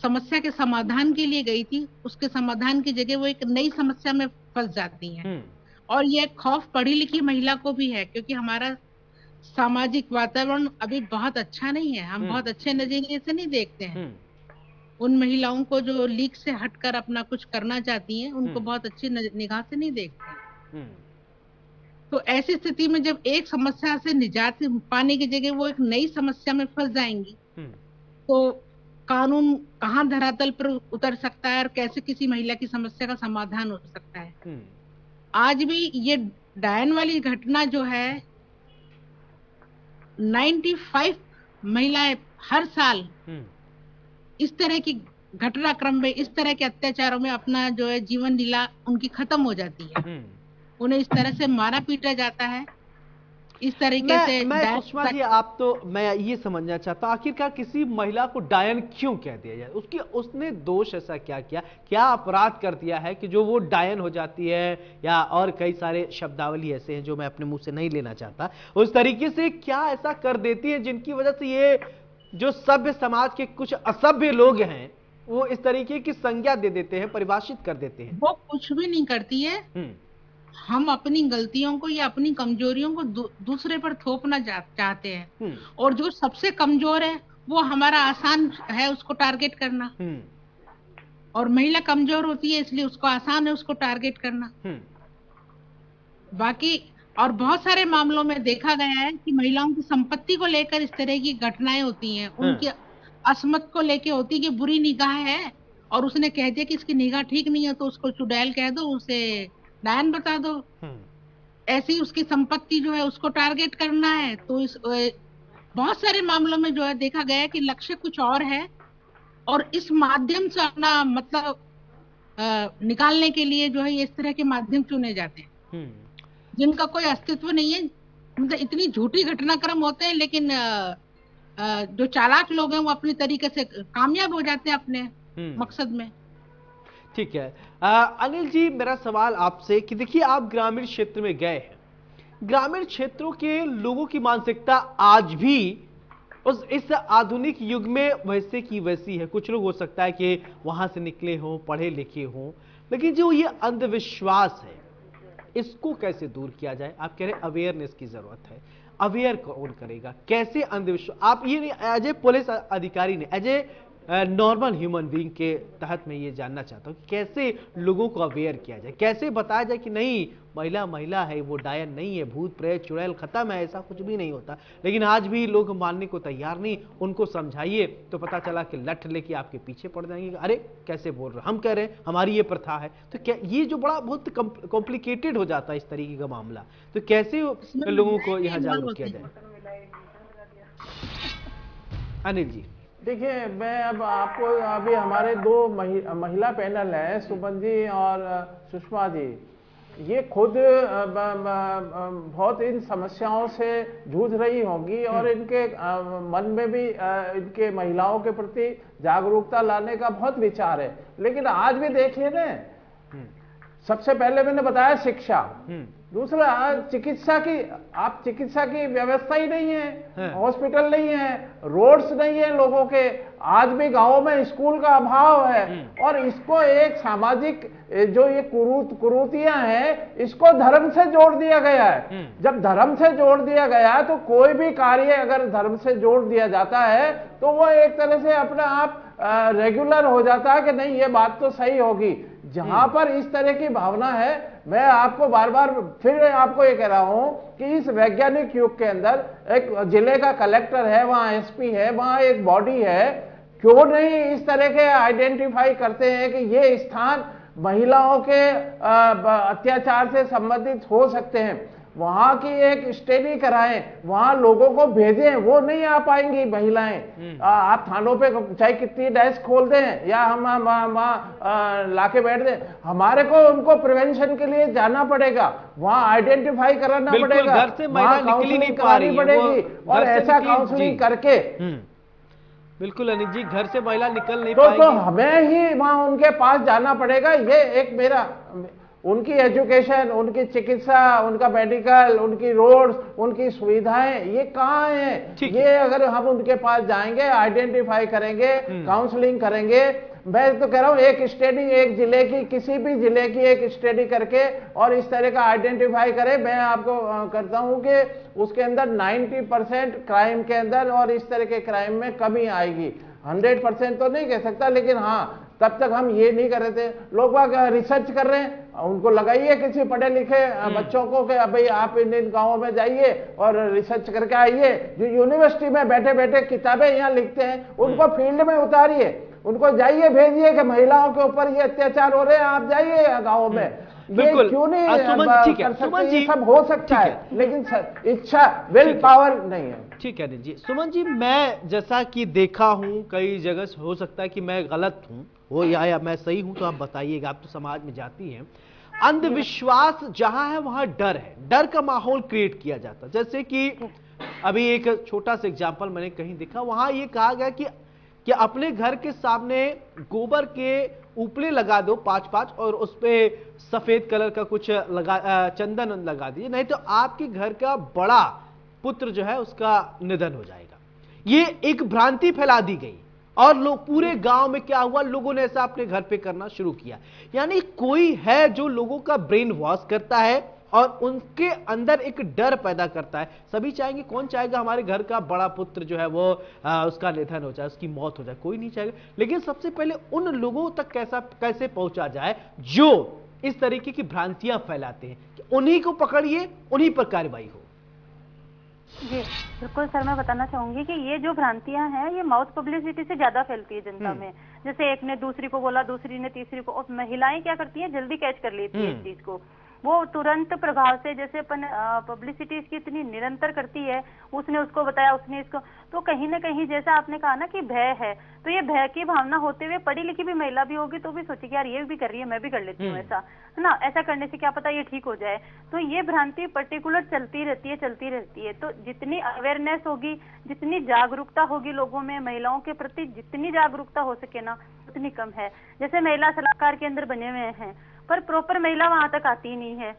समस्या के समाधान के लिए गई थी उसके समाधान की जगह वो एक नई समस्या में फंस जाती हैं। और ये खौफ पढ़ी लिखी महिला को भी है क्योंकि हमारा सामाजिक वातावरण अभी बहुत अच्छा नहीं है, हम बहुत अच्छे नजरिए से नहीं देखते हैं उन महिलाओं को जो लीक से हटकर अपना कुछ करना चाहती हैं, उनको बहुत अच्छी निगाह से नहीं देखते। तो ऐसी स्थिति में जब एक समस्या से निजात पाने की जगह वो एक नई समस्या में फंस जाएंगी तो कानून कहाँ धरातल पर उतर सकता है और कैसे किसी महिला की समस्या का समाधान हो सकता है। आज भी ये डायन वाली घटना जो है 95 महिलाएं हर साल इस तरह की घटनाक्रम में, इस तरह के अत्याचारों में अपना जो है जीवन लीला उनकी खत्म हो जाती है। उन्हें इस तरह से मारा पीटा जाता है, इस तरीके से। मैं सुषमा जी आप तो मैं ये समझना चाहता हूँ आखिरकार किसी महिला को डायन क्यों कह दिया जाए? उसने दोष ऐसा क्या किया, क्या अपराध कर दिया है कि जो वो डायन हो जाती है? या और कई सारे शब्दावली ऐसे हैं जो मैं अपने मुंह से नहीं लेना चाहता, उस तरीके से क्या ऐसा कर देती है जिनकी वजह से ये जो सभ्य समाज के कुछ असभ्य लोग हैं वो इस तरीके की संज्ञा दे देते हैं, परिभाषित कर देते हैं? वो कुछ भी नहीं करती है। हम अपनी गलतियों को या अपनी कमजोरियों को दूसरे पर थोपना चाहते हैं, और जो सबसे कमजोर है वो हमारा आसान है उसको टारगेट करना, और महिला कमजोर होती है इसलिए उसको आसान है उसको टारगेट करना। बाकी और बहुत सारे मामलों में देखा गया है कि महिलाओं की संपत्ति को लेकर इस तरह की घटनाएं होती हैं, उनकी असमत को लेकर होती है कि बुरी निगाह है और उसने कह दिया कि इसकी निगाह ठीक नहीं है तो उसको चुड़ैल कह दो, उसे डायन बता दो। ऐसी उसकी संपत्ति जो है उसको टारगेट करना है। तो इस बहुत सारे मामलों में जो है देखा गया है कि लक्ष्य कुछ और है और इस माध्यम से अपना मतलब निकालने के लिए जो है इस तरह के माध्यम चुने जाते हैं जिनका कोई अस्तित्व नहीं है। मतलब इतनी झूठी घटनाक्रम होते हैं लेकिन जो चालाक लोग हैं वो अपनी तरीके से कामयाब हो जाते हैं अपने मकसद में। ठीक है अनिल जी, मेरा सवाल आपसे कि देखिए आप ग्रामीण क्षेत्र में गए हैं, ग्रामीण क्षेत्रों के लोगों की मानसिकता आज भी इस आधुनिक युग में वैसे की वैसी है। कुछ लोग हो सकता है कि वहां से निकले हों, पढ़े लिखे हों, लेकिन जो ये अंधविश्वास है इसको कैसे दूर किया जाए? आप कह रहे हैं अवेयरनेस की जरूरत है, अवेयर कौन करेगा? कैसे अंधविश्वास? आप ये एज ए पुलिस अधिकारी ने, as a normal human being के तहत मैं ये जानना चाहता हूँ कि कैसे लोगों को अवेयर किया जाए, कैसे बताया जाए कि नहीं महिला महिला है, वो डायन नहीं है, भूत प्रेत चुड़ैल खत्म है, ऐसा कुछ भी नहीं होता। लेकिन आज भी लोग मानने को तैयार नहीं। उनको समझाइए तो पता चला कि लठ लेके आपके पीछे पड़ जाएंगे, अरे कैसे बोल रहे, हम कह रहे हैं हमारी ये प्रथा है। तो क्या ये जो बड़ा बहुत कॉम्प्लिकेटेड हो जाता है इस तरीके का मामला, तो कैसे लोगों को यहाँ जागरूक किया जाए? अनिल जी देखिए, मैं अब आपको अभी हमारे दो महिला पैनल हैं, सुमन जी और सुषमा जी, ये खुद बहुत इन समस्याओं से जूझ रही होंगी और इनके मन में भी इनके महिलाओं के प्रति जागरूकता लाने का बहुत विचार है। लेकिन आज भी देखिए ना, सबसे पहले मैंने बताया शिक्षा, दूसरा चिकित्सा की व्यवस्था ही नहीं है, हॉस्पिटल नहीं है, रोड्स नहीं है लोगों के, आज भी गांवों में स्कूल का अभाव है। और इसको एक सामाजिक जो ये कुरीतियां हैं, इसको धर्म से जोड़ दिया गया है। जब धर्म से जोड़ दिया गया तो कोई भी कार्य अगर धर्म से जोड़ दिया जाता है तो वो एक तरह से अपने आप रेगुलर हो जाता है कि नहीं ये बात तो सही होगी। जहां पर इस तरह की भावना है, मैं आपको बार बार फिर आपको ये कह रहा हूं कि इस वैज्ञानिक युग के अंदर एक जिले का कलेक्टर है, वहां एसपी है, वहां एक बॉडी है, क्यों नहीं इस तरह के आइडेंटिफाई करते हैं कि ये स्थान महिलाओं के अत्याचार से संबंधित हो सकते हैं, वहां की एक स्टडी कराएं, वहां लोगों को भेजें। वो नहीं आ पाएंगी महिलाएं, आप थानों पे चाहे कितनी डेस्क खोल दें या हम लाके बैठ दें, हमारे को उनको प्रिवेंशन के लिए जाना पड़ेगा, वहां आइडेंटिफाई कराना पड़ेगा, घर से महिला निकली नहीं पा रही पड़ेगी और ऐसा काउंसलिंग करके बिल्कुल अनिल जी, घर से महिला निकल नहीं तो पाएगी, हमें ही वहां उनके पास जाना पड़ेगा। ये एक मेरा, उनकी एजुकेशन, उनकी चिकित्सा, उनका मेडिकल, उनकी रोड्स, उनकी सुविधाएं, ये कहाँ हैं? ये अगर हम उनके पास जाएंगे, आइडेंटिफाई करेंगे, काउंसलिंग करेंगे, मैं तो कह रहा हूं एक स्टडी, एक जिले की, किसी भी जिले की एक स्टडी करके और इस तरह का आइडेंटिफाई करें। मैं आपको करता हूं कि उसके अंदर 90% क्राइम के अंदर और इस तरह के क्राइम में कमी आएगी। 100% तो नहीं कह सकता, लेकिन हाँ, तब तक हम ये नहीं कर रहे थे। लोग रिसर्च कर रहे हैं, उनको लगाइए किसी पढ़े लिखे बच्चों को कि भाई आप इन गांवों में जाइए और रिसर्च करके आइए। जो यूनिवर्सिटी में बैठे बैठे किताबें यहाँ लिखते हैं, उनको फील्ड में उतारिए, उनको जाइए, भेजिए कि महिलाओं के ऊपर ये अत्याचार हो रहे हैं, आप जाइए गाँव में। बिल्कुल, क्यों नहीं कर सकते? ये सब हो सकता है, लेकिन इच्छा, विल पावर नहीं है। ठीक है जी। सुमन जी, मैं जैसा कि देखा हूं कई जगह, हो सकता है कि मैं गलत हूं हो या मैं सही हूं, तो आप बताइएगा, आप तो समाज में जाती हैं। अंधविश्वास जहां है वहां डर है, डर का माहौल क्रिएट किया जाता है। जैसे कि अभी एक छोटा सा एग्जांपल मैंने कहीं देखा, वहां ये कहा गया कि अपने घर के सामने गोबर के उपले लगा दो 5-5 और उस पे सफेद कलर का कुछ चंदन लगा दीजिए, नहीं तो आपके घर का बड़ा पुत्र जो है उसका निधन हो जाएगा। ये एक भ्रांति फैला दी गई और लोग पूरे गांव में क्या हुआ, लोगों ने ऐसा अपने घर पे करना शुरू किया। यानी कोई है जो लोगों का ब्रेन वॉश करता है और उनके अंदर एक डर पैदा करता है। सभी चाहेंगे, कौन चाहेगा हमारे घर का बड़ा पुत्र जो है वो उसका निधन हो जाए, उसकी मौत हो जाए, कोई नहीं चाहेगा। लेकिन सबसे पहले उन लोगों तक कैसे पहुंचा जाए जो इस तरीके की भ्रांतियां फैलाते हैं, कि उन्हीं को पकड़िए, उन्हीं पर कार्रवाई हो। जी बिल्कुल सर, मैं बताना चाहूंगी कि ये जो भ्रांतियां हैं ये माउथ पब्लिसिटी से ज्यादा फैलती है जनता में। जैसे एक ने दूसरी को बोला, दूसरी ने तीसरी को, और महिलाएं क्या करती हैं, जल्दी कैच कर लेती है इस चीज को, वो तुरंत प्रभाव से, जैसे अपन पब्लिसिटी इसकी इतनी निरंतर करती है, उसने उसको बताया, उसने इसको, तो कहीं ना कहीं जैसा आपने कहा ना कि भय है, तो ये भय की भावना होते हुए पढ़ी लिखी भी महिला भी होगी तो भी सोचेगी यार ये भी कर रही है, मैं भी कर लेती हूँ ऐसा, है ना, ऐसा करने से क्या पता ये ठीक हो जाए। तो ये भ्रांति पर्टिकुलर चलती रहती है। तो जितनी अवेयरनेस होगी, जितनी जागरूकता होगी लोगों में, महिलाओं के प्रति जितनी जागरूकता हो सके ना, उतनी कम है। जैसे महिला सलाहकार केंद्र बने हुए हैं, पर प्रॉपर महिला वहां तक आती ही नहीं है,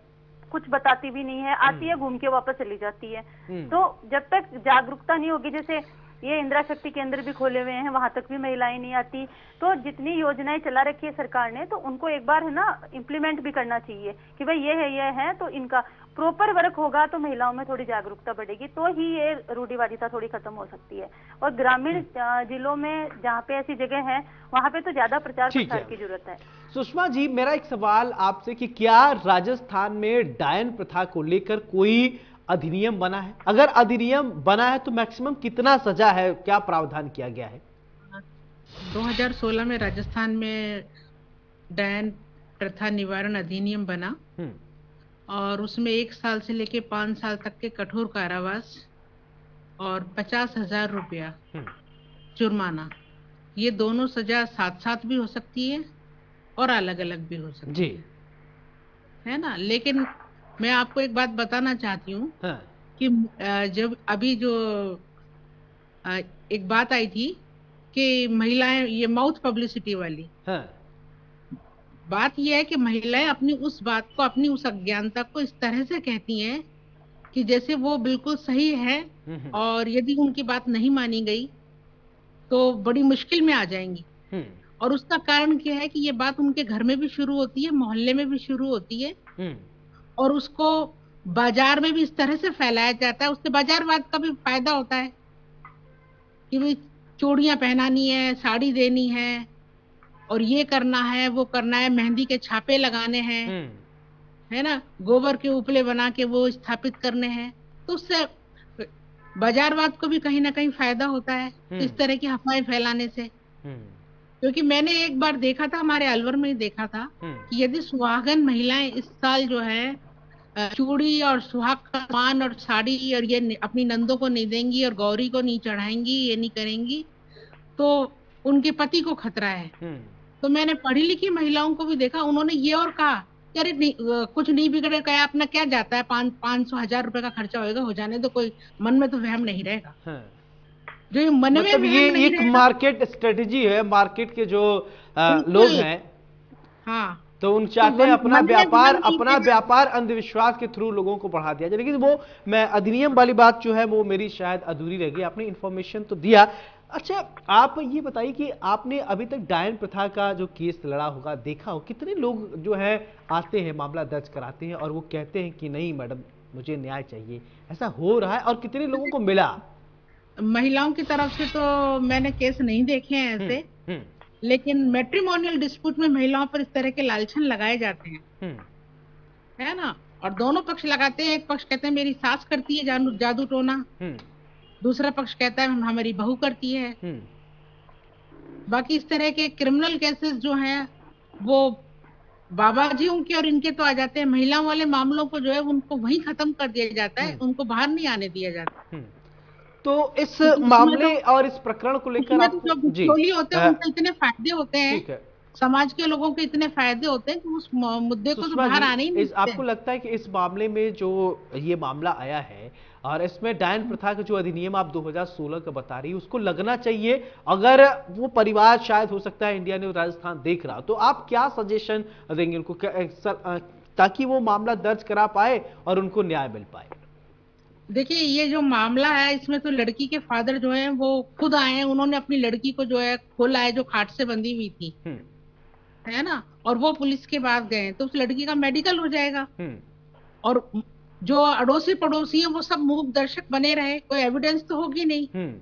कुछ बताती भी नहीं है, आती है घूम के वापस चली जाती है। तो जब तक जागरूकता नहीं होगी, जैसे ये इंदिरा शक्ति केंद्र भी खोले हुए हैं, वहां तक भी महिलाएं नहीं आती। तो जितनी योजनाएं चला रखी है सरकार ने, तो उनको एक बार है ना इम्प्लीमेंट भी करना चाहिए कि भाई ये है तो इनका प्रॉपर वर्क होगा तो महिलाओं में थोड़ी जागरूकता बढ़ेगी, तो ही ये रूढ़िवादिता थोड़ी खत्म हो सकती है। और ग्रामीण जिलों में जहाँ पे ऐसी जगह है वहाँ पे तो ज्यादा प्रचार प्रसार की जरूरत है। सुषमा जी, मेरा एक सवाल आपसे कि क्या राजस्थान में डायन प्रथा को लेकर कोई अधिनियम बना है? अगर अधिनियम बना है तो मैक्सिमम कितना सजा है, क्या प्रावधान किया गया है? 2016 में राजस्थान में डायन प्रथा निवारण अधिनियम बना और उसमें 1 साल से लेके 5 साल तक के कठोर कारावास और 50,000 रुपया जुर्माना, ये दोनों सजा साथ साथ भी हो सकती है और अलग अलग भी हो सकती जी है ना। लेकिन मैं आपको एक बात बताना चाहती हूँ कि जब अभी जो एक बात आई थी कि महिलाएं, ये माउथ पब्लिसिटी वाली बात यह है कि महिलाएं अपनी उस बात को, अपनी उस अज्ञानता को इस तरह से कहती हैं कि जैसे वो बिल्कुल सही है और यदि उनकी बात नहीं मानी गई तो बड़ी मुश्किल में आ जाएंगी। और उसका कारण क्या है कि ये बात उनके घर में भी शुरू होती है, मोहल्ले में भी शुरू होती है और उसको बाजार में भी इस तरह से फैलाया जाता है। उससे बाजारवाद का भी फायदा होता है कि भाई चूड़ियां पहनानी है, साड़ी देनी है और ये करना है, वो करना है, मेहंदी के छापे लगाने हैं, है ना, गोबर के उपले बना के वो स्थापित करने हैं। तो उससे बाजारवाद को भी कहीं ना कहीं फायदा होता है इस तरह की अफवाहें फैलाने से। क्योंकि मैंने एक बार देखा था, हमारे अलवर में ही देखा था कि यदि सुहागन महिलाएं इस साल जो है चूड़ी और सुहाग का सामान और साड़ी और ये अपनी नंदों को नहीं देंगी और गौरी को नहीं चढ़ाएंगी, ये नहीं करेंगी, तो उनके पति को खतरा है। तो मैंने पढ़ी लिखी महिलाओं को भी देखा, उन्होंने ये और कहा कि अरे कुछ नहीं बिगड़े, क्या अपना क्या जाता है, 500-1000 रुपए का खर्चा होएगा, हो जाने तो, कोई मन में तो वहम नहीं रहेगा। जो मन में मतलब ये एक मार्केट स्ट्रेटेजी है, मार्केट के जो लोग हैं तो उन चाहते हैं अपना व्यापार अंधविश्वास के थ्रू लोगों को बढ़ा दिया जाए। लेकिन वो मैं अधिनियम वाली बात जो है वो मेरी शायद अधूरी रह गई, आपने इन्फॉर्मेशन तो दिया। अच्छा, आप ये बताइए कि आपने अभी तक डायन प्रथा का जो केस लड़ा होगा, देखा हो, कितने लोग जो है आते हैं, मामला दर्ज कराते हैं और वो कहते हैं कि नहीं मैडम मुझे न्याय चाहिए, ऐसा हो रहा है? और कितने लोगों को मिला? महिलाओं की तरफ से तो मैंने केस नहीं देखे हैं ऐसे, लेकिन मैट्रिमोनियल डिस्प्यूट में महिलाओं पर इस तरह के लालछन लगाए जाते हैं, है ना, और दोनों पक्ष लगाते हैं। एक पक्ष कहते हैं मेरी सास करती है जादू टोना, दूसरा पक्ष कहता है हमारी बहू करती है। बाकी इस तरह के क्रिमिनल केसेस जो हैं वो बाबाजियों के और इनके तो आ जाते हैं, महिलाओं वाले मामलों को जो है उनको वहीं खत्म कर दिया जाता है, उनको बाहर नहीं आने दिया जाता। तो इस मामले और इस प्रकरण को लेकर आप जो बिचौलिए होते हैं उनसे इतने फायदे होते हैं, समाज के लोगों के इतने फायदे होते हैं कि उस मुद्दे को तो बाहर आने ही नहीं देते। आपको लगता है कि इस मामले में जो ये मामला आया है और इसमें डायन प्रथा का जो अधिनियम आप 2016 का बता रही है उसको लगना चाहिए? अगर वो परिवार शायद हो सकता है इंडिया न्यूज़ राजस्थान देख रहा, तो आप क्या सजेशन देंगे उनको ताकि वो मामला दर्ज करा पाए और उनको न्याय मिल पाए? देखिए, ये जो मामला है इसमें तो लड़की के फादर जो है वो खुद आए हैं, उन्होंने अपनी लड़की को जो है खोला है जो खाट से बंधी हुई थी, है ना, और वो पुलिस के पास गए, तो उस लड़की का मेडिकल हो जाएगा और जो अड़ोसी पड़ोसी है वो सब मूक दर्शक बने रहे, कोई एविडेंस तो होगी नहीं।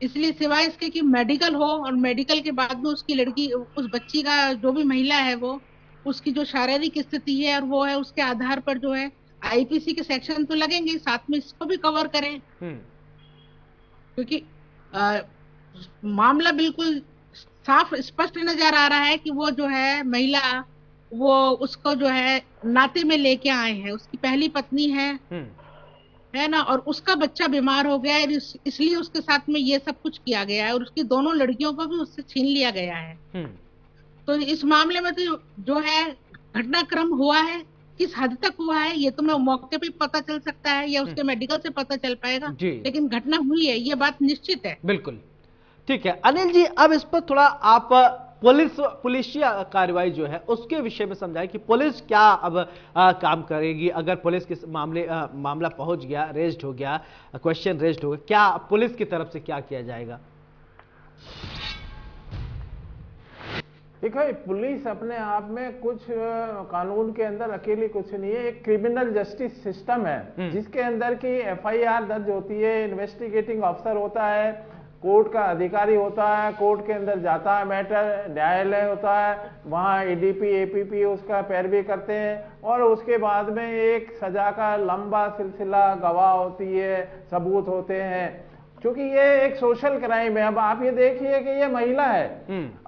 इसलिए सिवाय इसके कि मेडिकल हो और मेडिकल के बाद में उसकी लड़की, उस बच्ची का जो भी महिला है वो, उसकी जो शारीरिक स्थिति है और वो है, उसके आधार पर जो है आईपीसी के सेक्शन तो लगेंगे, साथ में इसको भी कवर करें। क्योंकि मामला बिल्कुल साफ स्पष्ट नजर आ रहा है कि वो जो है महिला, वो उसको जो है नाते में लेके आए हैं, उसकी पहली पत्नी है ना, और उसका बच्चा बीमार हो गया है, इसलिए उसके साथ में ये सब कुछ किया गया है और उसकी दोनों लड़कियों को भी उससे छीन लिया गया है। तो इस मामले में तो जो है घटनाक्रम हुआ है, किस हद तक हुआ है ये तो मैं मौके पे पता चल सकता है या उसके मेडिकल से पता चल पाएगा, लेकिन घटना हुई है ये बात निश्चित है। बिल्कुल ठीक है। अनिल जी, अब इस पर थोड़ा आप पुलिसिया कार्रवाई जो है उसके विषय में समझाएं कि पुलिस क्या अब काम करेगी अगर पुलिस के मामला पहुंच गया, रेज्ड हो गया, क्वेश्चन रेज्ड हो गया, क्या पुलिस की तरफ से क्या किया जाएगा? देखो, पुलिस अपने आप में कुछ कानून के अंदर अकेली कुछ नहीं है, एक क्रिमिनल जस्टिस सिस्टम है जिसके अंदर की एफआईआर दर्ज होती है, इन्वेस्टिगेटिंग ऑफिसर होता है, कोर्ट का अधिकारी होता है, कोर्ट के अंदर जाता है मैटर, न्यायालय होता है, वहाँ एडीपी एपीपी उसका पैरवी करते हैं और उसके बाद में एक सजा का लंबा सिलसिला, गवाह होती है, सबूत होते हैं, क्योंकि ये एक सोशल क्राइम है। अब आप ये देखिए कि ये महिला है,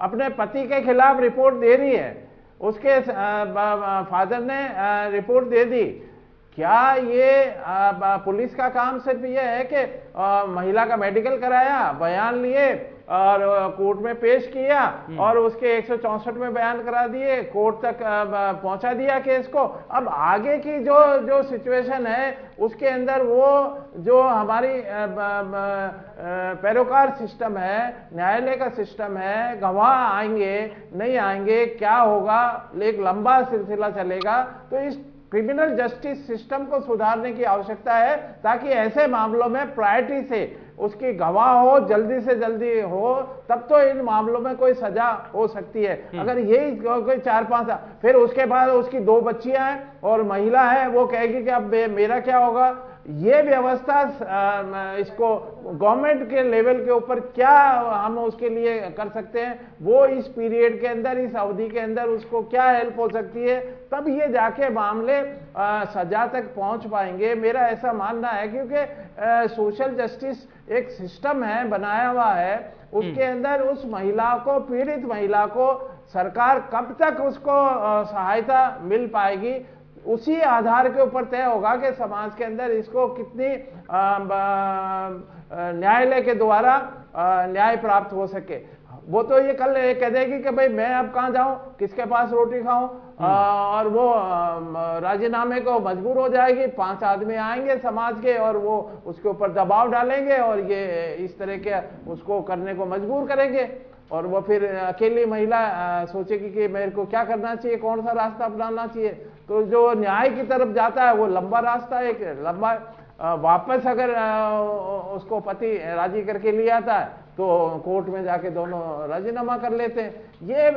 अपने पति के खिलाफ रिपोर्ट दे रही है, उसके फादर ने रिपोर्ट दे दी। क्या ये पुलिस का काम सिर्फ ये है कि महिला का मेडिकल कराया, बयान लिए और कोर्ट में पेश किया और उसके 164 में बयान करा दिए, कोर्ट तक पहुंचा दिया केस को। अब आगे की जो सिचुएशन है उसके अंदर वो जो हमारी पैरोकार सिस्टम है, न्यायालय का सिस्टम है, गवाह आएंगे नहीं आएंगे, क्या होगा, एक लंबा सिलसिला चलेगा। तो इस क्रिमिनल जस्टिस सिस्टम को सुधारने की आवश्यकता है ताकि ऐसे मामलों में प्रायोरिटी से उसकी गवाह हो, जल्दी से जल्दी हो, तब तो इन मामलों में कोई सजा हो सकती है। अगर यही कोई 4-5 फिर उसके बाद उसकी 2 बच्चियां हैं और महिला है, वो कहेगी कि अब मेरा क्या होगा। ये व्यवस्था इसको गवर्नमेंट के लेवल के ऊपर क्या हम उसके लिए कर सकते हैं, वो इस पीरियड के अंदर, इस अवधि के अंदर उसको क्या हेल्प हो सकती है, तब ये जाके मामले सजा तक पहुंच पाएंगे। मेरा ऐसा मानना है, क्योंकि सोशल जस्टिस एक सिस्टम है, बनाया हुआ है, उसके अंदर उस महिला को, पीड़ित महिला को सरकार कब तक उसको सहायता मिल पाएगी, उसी आधार के ऊपर तय होगा कि समाज के अंदर इसको कितनी न्यायालय के द्वारा न्याय प्राप्त हो सके। वो तो ये कल कह देगी कि भाई मैं अब कहाँ जाऊं, किसके पास रोटी खाऊं, और वो राजीनामे को मजबूर हो जाएगी। 5 आदमी आएंगे समाज के और वो उसके ऊपर दबाव डालेंगे और ये इस तरह के उसको करने को मजबूर करेंगे और वो फिर अकेली महिला सोचेगी कि मेरे को क्या करना चाहिए, कौन सा रास्ता अपनाना चाहिए। तो जो न्याय की तरफ जाता है वो लंबा रास्ता है, एक लंबा वापस अगर उसको पति राजी करके ले आता है तो कोर्ट में जाके दोनों राजीनामा कर लेते हैं। ये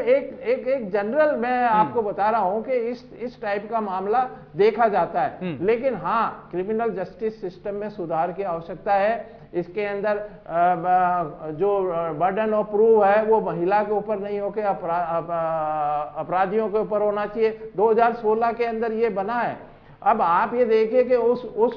एक जनरल मैं आपको बता रहा हूं कि इस टाइप का मामला देखा जाता है। लेकिन हाँ, क्रिमिनल जस्टिस सिस्टम में सुधार की आवश्यकता है। इसके अंदर जो बर्डन ऑफ प्रूफ है वो महिला के ऊपर नहीं होकर अपराधियों के ऊपर होना चाहिए। 2016 के अंदर ये बना है। अब आप ये देखिए कि उस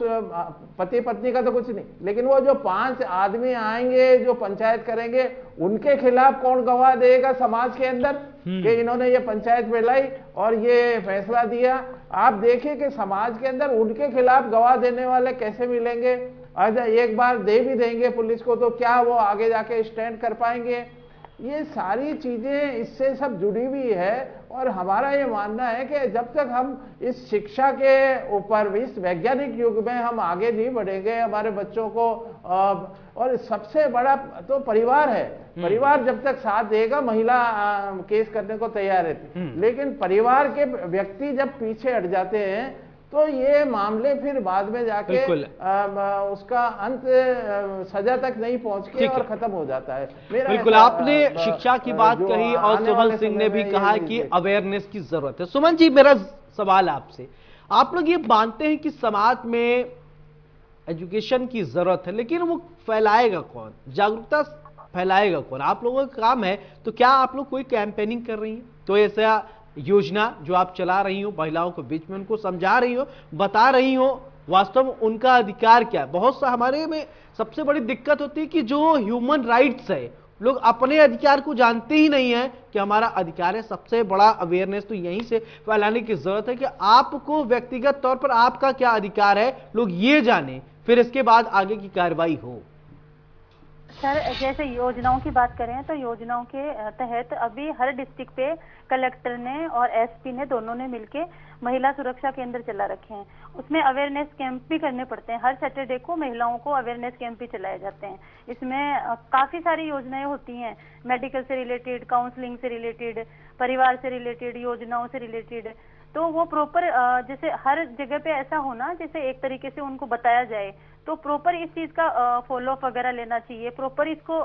पति पत्नी का तो कुछ नहीं, लेकिन वो जो 5 आदमी आएंगे जो पंचायत करेंगे, उनके खिलाफ कौन गवाह देगा समाज के अंदर कि इन्होंने ये पंचायत फैलाई और ये फैसला दिया। आप देखिए कि समाज के अंदर उनके खिलाफ गवाह देने वाले कैसे मिलेंगे। अगर एक बार दे भी देंगे पुलिस को तो क्या वो आगे जाके स्टैंड कर पाएंगे। ये सारी चीजें इससे सब जुड़ी हुई है और हमारा ये मानना है कि जब तक हम इस शिक्षा के ऊपर, इस वैज्ञानिक युग में हम आगे नहीं बढ़ेंगे, हमारे बच्चों को और सबसे बड़ा तो परिवार है। परिवार जब तक साथ देगा, महिला केस करने को तैयार रहती, लेकिन परिवार के व्यक्ति जब पीछे हट जाते हैं तो ये मामले फिर बाद में जाके उसका अंत सजा तक नहीं पहुंच के और खत्म हो जाता है। बिल्कुल, आपने शिक्षा की बात कही और सुमन सिंह ने भी कहा कि अवेयरनेस की जरूरत है। सुमन जी, मेरा सवाल आपसे, आप लोग ये मानते हैं कि समाज में एजुकेशन की जरूरत है, लेकिन वो फैलाएगा कौन, जागरूकता फैलाएगा कौन? आप लोगों का काम है, तो क्या आप लोग कोई कैंपेनिंग कर रही हैं? तो ऐसा योजना जो आप चला रही हो, महिलाओं को बीच में उनको समझा रही हो, बता रही हो वास्तव में उनका अधिकार क्या है? बहुत सा हमारे में सबसे बड़ी दिक्कत होती है कि जो ह्यूमन राइट्स है, लोग अपने अधिकार को जानते ही नहीं है कि हमारा अधिकार है। सबसे बड़ा अवेयरनेस तो यहीं से फैलाने की जरूरत है कि आपको व्यक्तिगत तौर पर आपका क्या अधिकार है, लोग ये जाने, फिर इसके बाद आगे की कार्रवाई हो। सर, जैसे योजनाओं की बात करें तो योजनाओं के तहत अभी हर डिस्ट्रिक्ट पे कलेक्टर ने और एसपी ने, दोनों ने मिलके महिला सुरक्षा केंद्र चला रखे हैं। उसमें अवेयरनेस कैंप भी करने पड़ते हैं। हर सैटरडे को महिलाओं को अवेयरनेस कैंप भी चलाए जाते हैं। इसमें काफी सारी योजनाएं होती हैं, मेडिकल से रिलेटेड, काउंसलिंग से रिलेटेड, परिवार से रिलेटेड, योजनाओं से रिलेटेड। तो वो प्रॉपर जैसे हर जगह पे ऐसा होना जैसे एक तरीके से उनको बताया जाए तो प्रॉपर इस चीज का फॉलो अप वगैरह लेना चाहिए, प्रॉपर इसको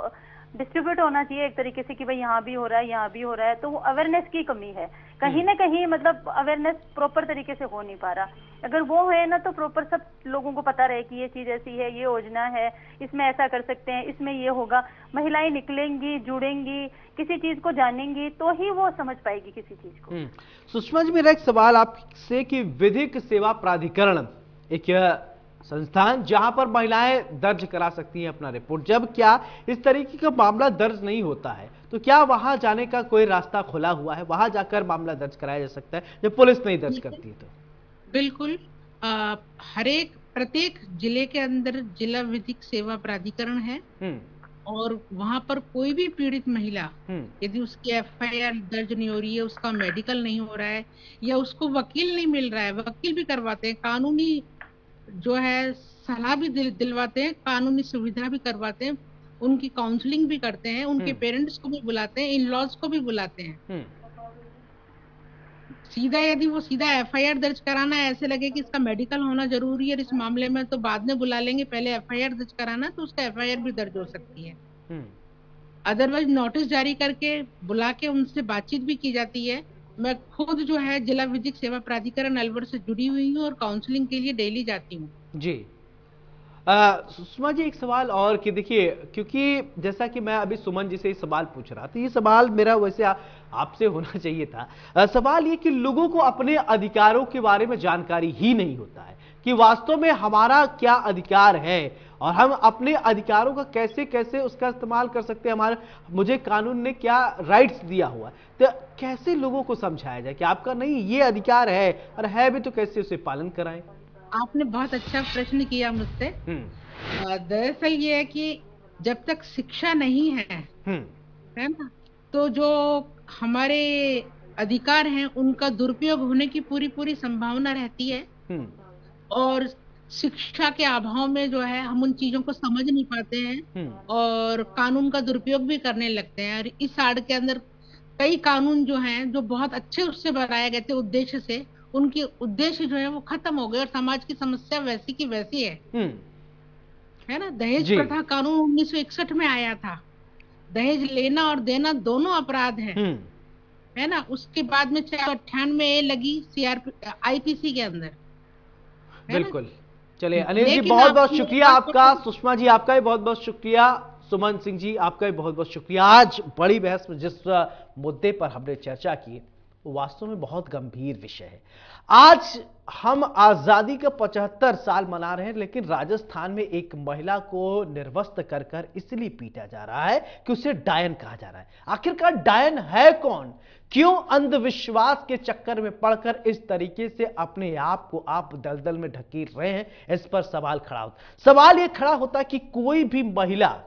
डिस्ट्रीब्यूट होना चाहिए एक तरीके से कि भाई यहाँ भी हो रहा है, यहाँ भी हो रहा है। तो वो अवेयरनेस की कमी है कहीं ना कहीं, मतलब अवेयरनेस प्रॉपर तरीके से हो नहीं पा रहा। अगर वो है ना तो प्रॉपर सब लोगों को पता रहे कि ये चीज ऐसी है, ये योजना है, इसमें ऐसा कर सकते हैं, इसमें ये होगा। महिलाएं निकलेंगी, जुड़ेंगी, किसी चीज को जानेंगी तो ही वो समझ पाएगी किसी चीज को। सुषमा जी, मेरा एक सवाल आपसे कि विधिक सेवा प्राधिकरण एक संस्थान जहां पर महिलाएं दर्ज करा सकती हैं अपना रिपोर्ट, जब क्या इस तरीके का मामला दर्ज नहीं होता है तो क्या वहां जाने का कोई रास्ता खुला हुआ है, वहां जाकर मामला दर्ज कराया जा सकता है जब पुलिस नहीं दर्ज करती है? तो बिल्कुल, प्रत्येक जिले के अंदर जिला विधिक सेवा प्राधिकरण है और वहां पर कोई भी पीड़ित महिला यदि उसकी एफआईआर दर्ज नहीं हो रही है, उसका मेडिकल नहीं हो रहा है या उसको वकील नहीं मिल रहा है, वकील भी करवाते हैं, कानूनी जो है सलाह भी दिलवाते हैं, कानूनी सुविधा भी करवाते हैं, उनकी काउंसलिंग भी करते हैं, उनके पेरेंट्स को भी बुलाते हैं, इन लॉज को भी बुलाते हैं। सीधा यदि वो सीधा एफआईआर दर्ज कराना है, ऐसे लगे कि इसका मेडिकल होना जरूरी है इस मामले में तो बाद में बुला लेंगे, पहले एफआईआर दर्ज कराना तो उसका एफआईआर भी दर्ज हो सकती है। अदरवाइज नोटिस जारी करके बुला के उनसे बातचीत भी की जाती है। मैं खुद जो है जिला विधिक सेवा प्राधिकरण अलवर से जुड़ी हुई हूँ और काउंसलिंग के लिए डेली जाती हूँ। जी सुषमा जी, एक सवाल और कि देखिए, क्योंकि जैसा कि मैं अभी सुमन जी से ये सवाल पूछ रहा था, ये सवाल मेरा वैसे आपसे होना चाहिए था। सवाल ये कि लोगों को अपने अधिकारों के बारे में जानकारी ही नहीं होता है कि वास्तव में हमारा क्या अधिकार है और हम अपने अधिकारों का कैसे कैसे उसका इस्तेमाल कर सकते हैं, मुझे कानून ने क्या राइट्स दिया हुआ है। तो कैसे लोगों को समझाया जाए कि आपका नहीं ये अधिकार है और है भी तो कैसे उसे पालन कराएं? आपने बहुत अच्छा प्रश्न किया मुझसे। दरअसल ये है कि जब तक शिक्षा नहीं है ना, तो जो हमारे अधिकार हैं उनका दुरुपयोग होने की पूरी संभावना रहती है और शिक्षा के अभाव में जो है हम उन चीजों को समझ नहीं पाते हैं और कानून का दुरुपयोग भी करने लगते हैं। और इस आड़ के अंदर कई कानून जो हैं जो बहुत अच्छे उससे बनाए गए थे उद्देश्य से, उनके उद्देश्य जो है वो खत्म हो गए और समाज की समस्या वैसी की वैसी है ना। दहेज प्रथा कानून 1961 में आया था, दहेज लेना और देना दोनों अपराध है ना। उसके बाद में 498 लगी आईपीसी के अंदर। बिल्कुल। चलिए अनिल जी, बहुत बहुत शुक्रिया आपका, सुषमा जी आपका भी बहुत बहुत शुक्रिया, सुमन सिंह जी आपका भी बहुत बहुत शुक्रिया। आज बड़ी बहस में जिस मुद्दे पर हमने चर्चा की वो वास्तव में बहुत गंभीर विषय है। आज हम आजादी का 75 साल मना रहे हैं, लेकिन राजस्थान में एक महिला को निर्वस्त्र कर कर इसलिए पीटा जा रहा है कि उसे डायन कहा जा रहा है। आखिरकार डायन है कौन? क्यों अंधविश्वास के चक्कर में पड़कर इस तरीके से अपने आप को आप दलदल में ढकेल रहे हैं? इस पर सवाल खड़ा होता। सवाल यह खड़ा होता कि कोई भी महिला